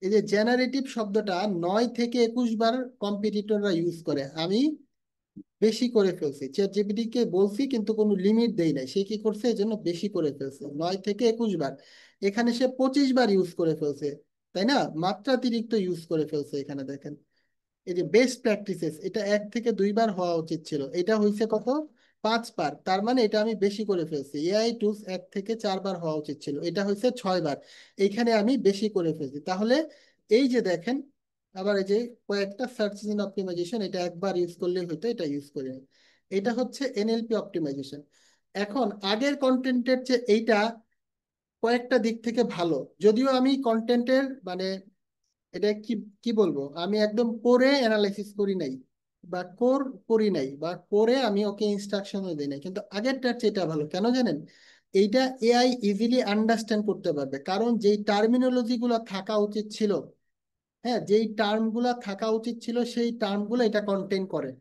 এই যে জেনারেটিভ শব্দটা 9 থেকে 21 বার কম্পিটিটররা ইউজ করে, আমি বেশি করে ফেলছি। চ্যাট জিপিটি কে বলছি কিন্তু কোনো লিমিট দেই নাই, সে কি করছে এই জন্য বেশি করে ফেলছে 9 থেকে 21 বার। এখানে সে 25 বার ইউজ করে ফেলছে। তাই না? মাত্রাতিরিক্ত ইউজ করে ফেলছে এখানে দেখেন। এই যে বেস্ট প্র্যাকটিসেস, এটা 1 থেকে 2 বার হওয়া উচিত ছিল, এটা হয়েছে কত? 5 বার। তার মানে এটা আমি বেশি করে ফেলছি। এআই টুলস 1 থেকে 4 বার হওয়া উচিত ছিল, এটা হয়েছে 6 বার। এইখানে আমি বেশি করে ফেলছি। তাহলে এই যে দেখেন, আবার এই যে কয়েকটা সার্চ ইঞ্জিন অপটিমাইজেশন, এটা একবার ইউজ করলেই হতো, এটা ইউজ করি নাই। এটা হচ্ছে এনএলপি অপটিমাইজেশন। এখন আগের কন্টেন্টের চেয়ে এইটা কয়েকটা দিক থেকে ভালো, যদিও আমি কন্টেন্টের মানে এটা কি কি বলবো, আমি একদম কোরে অ্যানালাইসিস করি নাই, বা কোর করি নাই, বা কোরে আমি ওকে ইনস্ট্রাকশনও দিই নাই, কিন্তু আগেরটার চেয়ে এটা ভালো। কেন জানেন? এইটা এআই ইজিলি আন্ডারস্ট্যান্ড করতে পারবে, কারণ যেই টার্মিনোলজি গুলো থাকা উচিত ছিল, হ্যাঁ, যেই টার্ম গুলা থাকা উচিত ছিল সেই টার্ম গুলো এটা কন্টেন করে।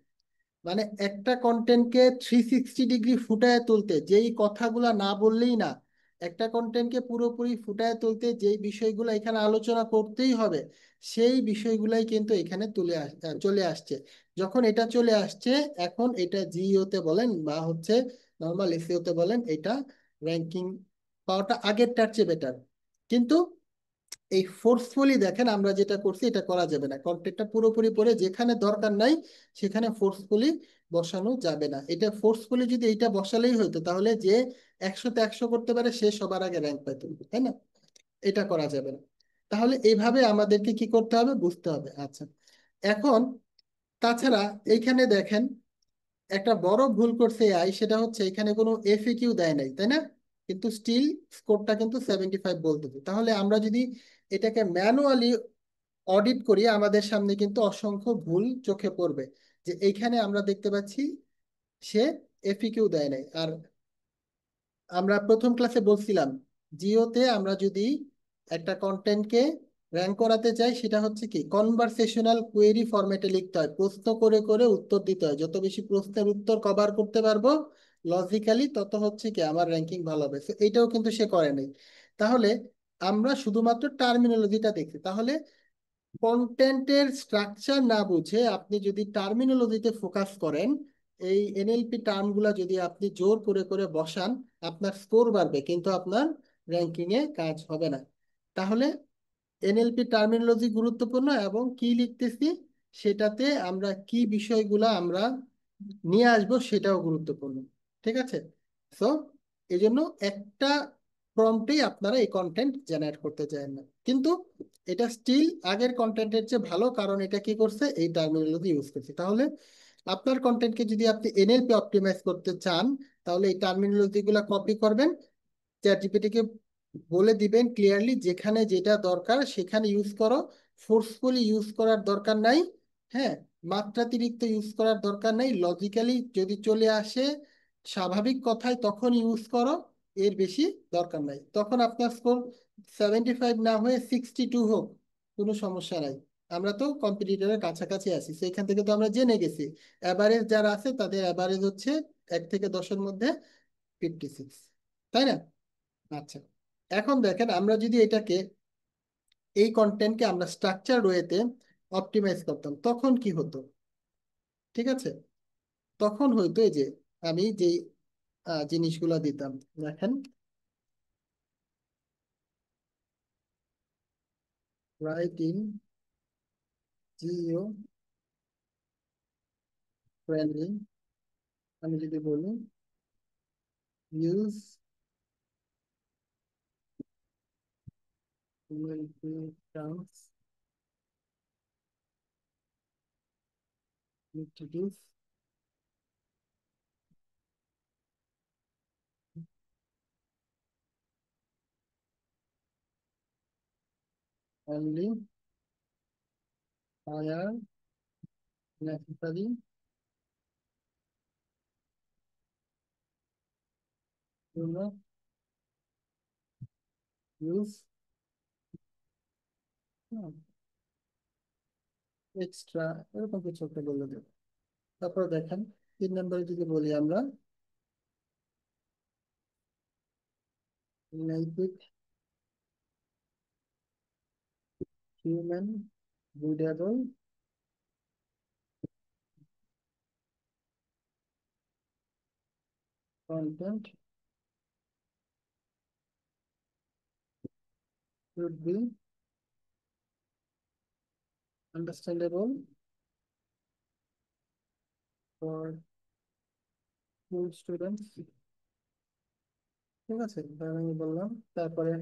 মানে একটা কন্টেন্টকে 360 ডিগ্রি ফুটায় তুলতে, যেই কথাগুলা না বললেই না, একটা কন্টেন্টকে পুরোপুরি ফুটায় তুলতে যেই বিষয়গুলো এখানে আলোচনা করতেই হবে, সেই বিষয়গুলাই কিন্তু এখানে চলে আসছে। যখন এটা চলে আসছে, এখন এটা জিইওতে বলেন বা হচ্ছে নর্মাল এসইওতে বলেন, এটা র্যাঙ্কিং পাওয়াটা আগেরটার চেয়ে বেটার। কিন্তু এই ফোর্সফুলি দেখেন, আমরা যেটা করছি এটা করা যাবে না, কন্টেন্টটা পুরোপুরি পড়ে যেখানে দরকার নাই সেখানে ফোর্সফুলি বসানো যাবে না। এটা ফোর্সফুলি যদি এইটা বসালেই হতো, তাহলে যে 100-তে 100 করতে পারে সে সবার আগে র্যাঙ্ক পাইতো, তাই না? এটা করা যাবে না। তাহলে এইভাবে আমাদেরকে কি করতে হবে, বুঝতে হবে। আচ্ছা, এখন তাছাড়া এইখানে দেখেন একটা বড় ভুল করছে এআই, সেটা হচ্ছে এখানে কোনো এফএকিউ দেয় নাই, তাই না? কিন্তু স্টিল স্কোরটা কিন্তু 75 বলতেছে। তাহলে আমরা যদি এটাকে ম্যানুয়ালি অডিট করি, আমাদের সামনে কিন্তু অসংখ্য ভুল চোখে পড়বে। যে এইখানে আমরা দেখতে পাচ্ছি সে এফএকিউ দেয় নাই। আর আমরা প্রথম ক্লাসে বলছিলাম, জিওতে আমরা যদি একটা কন্টেন্টকে র্যাঙ্ক করাতে চাই, সেটা হচ্ছে কি কনভারসেশনাল কোয়েরি ফরম্যাটে লিখতে হয়, প্রশ্ন করে করে উত্তর দিতে হয়। যত বেশি প্রশ্নের উত্তর কভার করতে পারবো লজিক্যালি, তত হচ্ছে কি আমার র্যাঙ্কিং ভালো হবে। So এইটাও কিন্তু সে করে নাই। তাহলে আমরা শুধুমাত্র টার্মিনোলজিটা দেখছি। তাহলে কন্টেন্টের স্ট্রাকচার না বুঝে আপনি যদি টার্মিনোলজিতে ফোকাস করেন, এই এনএলপি টার্মগুলা যদি আপনি জোর করে করে বসান, আপনার স্কোর বাড়বে কিন্তু আপনার র্যাঙ্কিং এ কাজ হবে না। তাহলে এনএলপি টার্মিনোলজি গুরুত্বপূর্ণ, এবং কি লিখতেছি সেটাতে আমরা কি বিষয়গুলা আমরা নিয়ে আসবো সেটাও গুরুত্বপূর্ণ। ঠিক আছে? সো এই জন্য একটা প্রম্পটেই আপনারা এই কন্টেন্ট জেনারেট করতে চান না, কিন্তু এটা স্টিল আগের কন্টেন্টের চেয়ে ভালো, কারণ এটা কি করছে, এই টার্মিনোলজি ইউজ করছে। তাহলে আপনার কন্টেন্টকে যদি আপনি এনএলপি অপটিমাইজ করতে চান, তাহলে এই টার্মিনোলজি গুলা কপি করবেন, চ্যাট কে বলে দিবেন ক্লিয়ারলি যেখানে যেটা দরকার সেখানে ইউজ করো, ফোর্সফুলি ইউজ করার দরকার নাই। হ্যাঁ, মাত্রাতিরিক্ত ইউজ করার দরকার নাই, লজিক্যালি যদি চলে আসে স্বাভাবিক কথায় তখন ইউজ করো, এর বেশি দরকার নাই। তখন আপনার স্কোর 75 না হয়ে 62 হোক, কোনো সমস্যা নাই। আমরা তো কম্পিটিটরের কাছাকাছি আছি, সেখান থেকে তো আমরা জেনে গেছি অ্যাভারেজ যারা আছে তাদের অ্যাভারেজ হচ্ছে 1 থেকে 10-এর মধ্যে 56, তাই না? আচ্ছা, এখন দেখেন আমরা যদি এটাকে এই কন্টেন্টকে আমরা স্ট্রাকচার ওয়েতে অপটিমাইজ করতাম, তখন কি হতো? ঠিক আছে, তখন হয়তো এই যে আমি যে জিনিসগুলো দিতাম, দেখেন, রাইট ইন জিও ফ্রেন্ডলি, আমি যদি বলি use terms introduce only higher necessary to not use extra, এরকম কিছু একটা বলে দেব। তারপর দেখেন 3 নম্বরে যদি বলি আমরা naive human readable content should be understandable for full students, ঠিক আছে, তাহলে আমি বললাম। তারপরে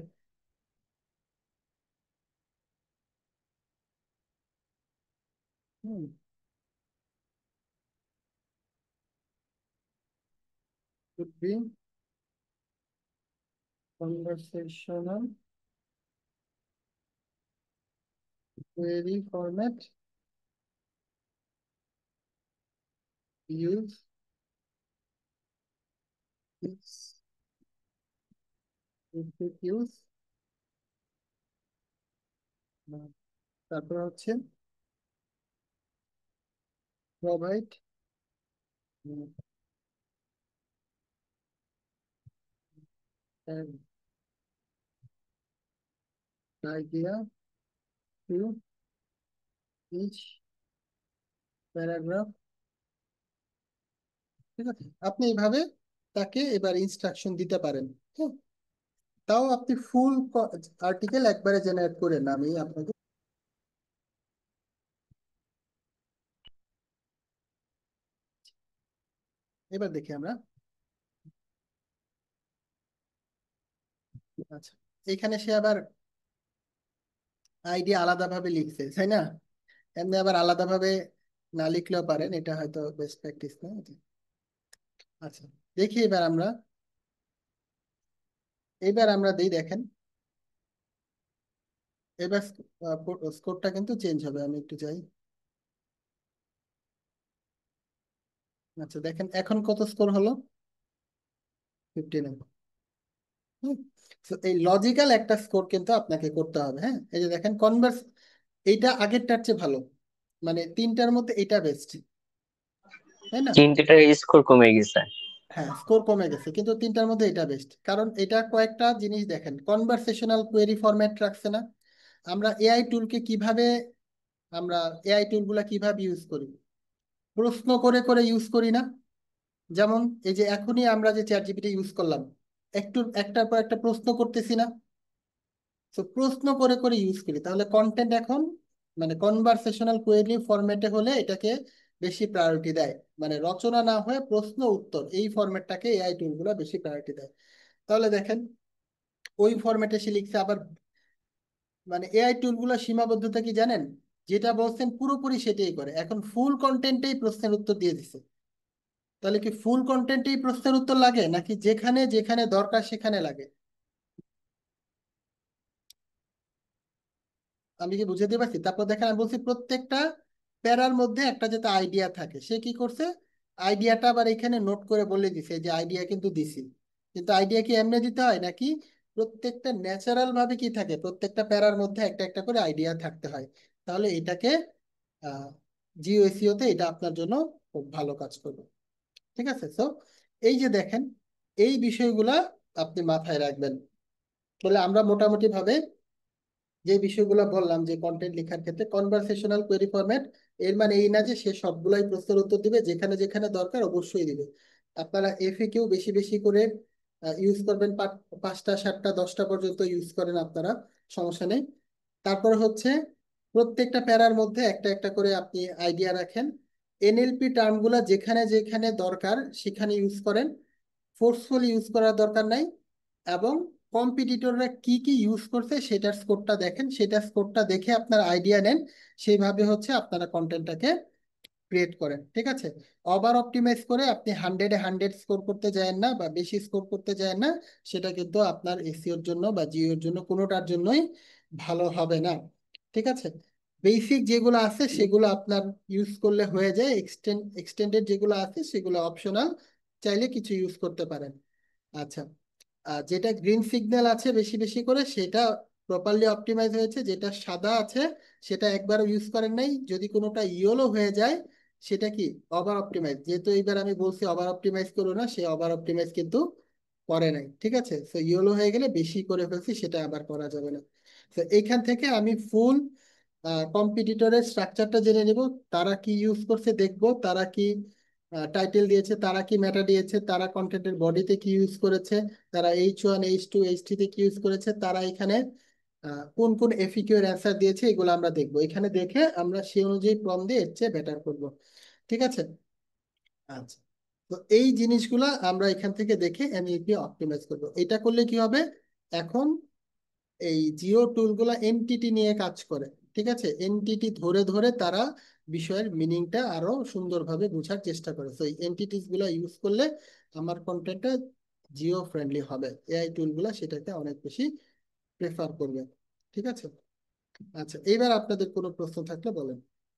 could be conversational query format use its use, তারপর হচ্ছে provide an idea to each paragraph, ঠিক আছে। আপনি এইভাবে তাকে এবার ইনস্ট্রাকশন দিতে পারেন। হ্যাঁ, তাও আপনি ফুল আর্টিকেল একবারে জেনারেট করে না, আমি আপনাকে এবার দেখি আমরা। আচ্ছা, এখানে সে আবার আইডিয়া আলাদাভাবে লিখছে, তাই না? এমনি আবার আলাদাভাবে না লিখলেও পারেন, এটা হয়তো বেস্ট প্র্যাকটিস না। আচ্ছা, দেখি এবার আমরা দিই, দেখেন এবার স্কোরটা কিন্তু চেঞ্জ হবে, আমি একটু যাই। আচ্ছা দেখেন এখন কত স্কোর হলো, 59। এই লজিক্যাল একটা স্কোর কিন্তু আপনাকে করতে হবে। হ্যাঁ, এই যে দেখেন কনভার্স, এইটা আগেরটার চেয়ে ভালো, মানে তিনটার মধ্যে এটা বেস্ট, তাই না? তিনটেটা স্কোর কমে গেছে। হ্যাঁ, স্কোর কমে গেছে, কিন্তু তিনটার মধ্যে এটা বেস্ট, কারণ এটা কয়েকটা জিনিস দেখেন, কনভারসেশনাল কোয়েরি ফরম্যাট রাখছে না। আমরা এআই টুলকে কিভাবে, আমরা এআই টুলগুলা কিভাবে ইউজ করি, প্রশ্ন করে করে ইউজ করি না? যেমন এই যে এখনই আমরা যে চ্যাট জিপিটি ইউজ করলাম, একটার পর একটা প্রশ্ন করতেছি না? তো প্রশ্ন করে করে ইউজ করি, তাহলে কন্টেন্ট এখন মানে কনভারসেশনাল কোয়েরি ফরম্যাটে হলে এটাকে বেশি প্রায়োরিটি দেয়, মানে রচনা না হয়ে প্রশ্ন উত্তর, এই ফরম্যাটটাকে এআই টুলগুলো বেশি প্রায়োরিটি দেয়। তাহলে দেখেন ওই ফরম্যাটে সে লিখছে আবার, মানে এআই টুলগুলো সীমাবদ্ধতা কি জানেন? যেটা বলছেন পুরোপুরি সেটাই করে, এখন ফুল কন্টেন্টেই প্রশ্নের উত্তর দিয়ে দিছে। তাহলে কি ফুল কন্টেন্টেই প্রশ্নের উত্তর লাগে, নাকি যেখানে যেখানে দরকার সেখানে লাগে? আমি কি বুঝাতে পারছি? তারপর দেখেন আমি বলছি প্রত্যেকটা প্যারার মধ্যে একটা যাতে আইডিয়া থাকে, সে কি করছে, আইডিয়াটা আবার এখানে নোট করে বলে দিছে যে আইডিয়া কিন্তু দিছি। কিন্তু আইডিয়া কি এমনি দিতে হয় নাকি? প্রত্যেকটা ন্যাচারাল ভাবে কি থাকে, প্রত্যেকটা প্যারার মধ্যে একটা একটা করে আইডিয়া থাকতে হয়। তাহলে এটাকে জিও এসইও তে এটা আপনার জন্য খুব ভালো কাজ করবে। ঠিক আছে, তো এই যে দেখেন এই বিষয়গুলা আপনি মাথায় রাখবেন। তাহলে আমরা মোটামুটি ভাবে যে বিষয়গুলো বললাম, যে কন্টেন্ট লেখার ক্ষেত্রে কনভারসেশনাল কোয়েরি ফরম্যাট, এর মানে এই না যে সে সবগুলাই প্রশ্নের উত্তর দিবে, যেখানে যেখানে দরকার অবশ্যই দিবে। আপনারা এফএকিউ বেশি বেশি করে ইউজ করবেন, 5টা 7টা 10টা পর্যন্ত ইউজ করেন আপনারা, সমস্যা নেই। তারপর হচ্ছে প্রত্যেকটা প্যারার মধ্যে একটা একটা করে আপনি আইডিয়া রাখেন, এনএলপি টার্মগুলা যেখানে যেখানে দরকার সেখানে ইউজ করেন, ফোর্সফুল ইউজ করার দরকার নাই। এবং কম্পিটিটররা কি কি ইউজ করছে সেটার স্কোরটা দেখেন, সেটার স্কোরটা দেখে আপনার আইডিয়া নেন, সেইভাবে হচ্ছে আপনারা কন্টেন্টটাকে ক্রিয়েট করেন। ঠিক আছে, ওভার অপটিমাইজ করে আপনি 100-এ 100 স্কোর করতে যায়েন না, বা বেশি স্কোর করতে যায়েন না, সেটা কিন্তু আপনার এসইওর জন্য বা জিওর জন্য কোনোটার জন্যই ভালো হবে না। ঠিক আছে, বেসিক যেগুলো আছে সেগুলো আপনার ইউজ করলে হয়ে যায়, এক্সটেন্ডেড যেগুলো আছে সেগুলো অপশনাল, চাইলে কিছু ইউজ করতে পারেন। আচ্ছা, যেটা গ্রিন সিগন্যাল আছে বেশি বেশি করে সেটা প্রপারলি অপটিমাইজ হয়েছে, যেটা সাদা আছে সেটা একবারও ইউজ করেন নাই, যদি কোনোটা ইয়েলো হয়ে যায় সেটা কি ওভার অপটিমাইজ, যেহেতু এইবার আমি বলছি ওভার অপটিমাইজ করো না, সে ওভার অপটিমাইজ কিন্তু করে নাই। ঠিক আছে, তো ইয়েলো হয়ে গেলে বেশি করে ফেলছি, সেটা আবার করা যাবে না। তো এইখান থেকে আমি ফুল কম্পিটিটরের স্ট্রাকচারটা জেনে নিব, তারা কি ইউজ করছে দেখবো, তারা কি টাইটেল দিয়েছে, তারা কি মেটা দিয়েছে, তারা কন্টেন্টের বডিতে কি ইউজ করেছে, তারা H1 H2 H3 তে কি ইউজ করেছে, তারা এখানে কোন কোন এফিকিউ এর অ্যান্সার দিয়েছে এগুলো আমরা দেখবো, এখানে দেখে আমরা সেই অনুযায়ী প্রম দিয়ে এর চেয়ে বেটার করবো। ঠিক আছে, আচ্ছা। তো এই জিনিসগুলা আমরা এখান থেকে দেখে এনএলপি অপটিমাইজ করবো। এটা করলে কি হবে, এখন এই জিও টুলগুলা এনটিটি নিয়ে কাজ করে। ঠিক আছে, এনটিটি ধরে ধরে তারা বিষয়ের মিনিংটা আরো সুন্দরভাবে বোঝার চেষ্টা করে। তো এই এনটিটিস গুলা ইউজ করলে আমার কন্টেন্টটা জিও ফ্রেন্ডলি হবে, এআই টুলগুলা সেটাকে অনেক বেশি প্রেফার করবে। ঠিক আছে, আচ্ছা, এবার আপনাদের কোনো প্রশ্ন থাকলে বলেন।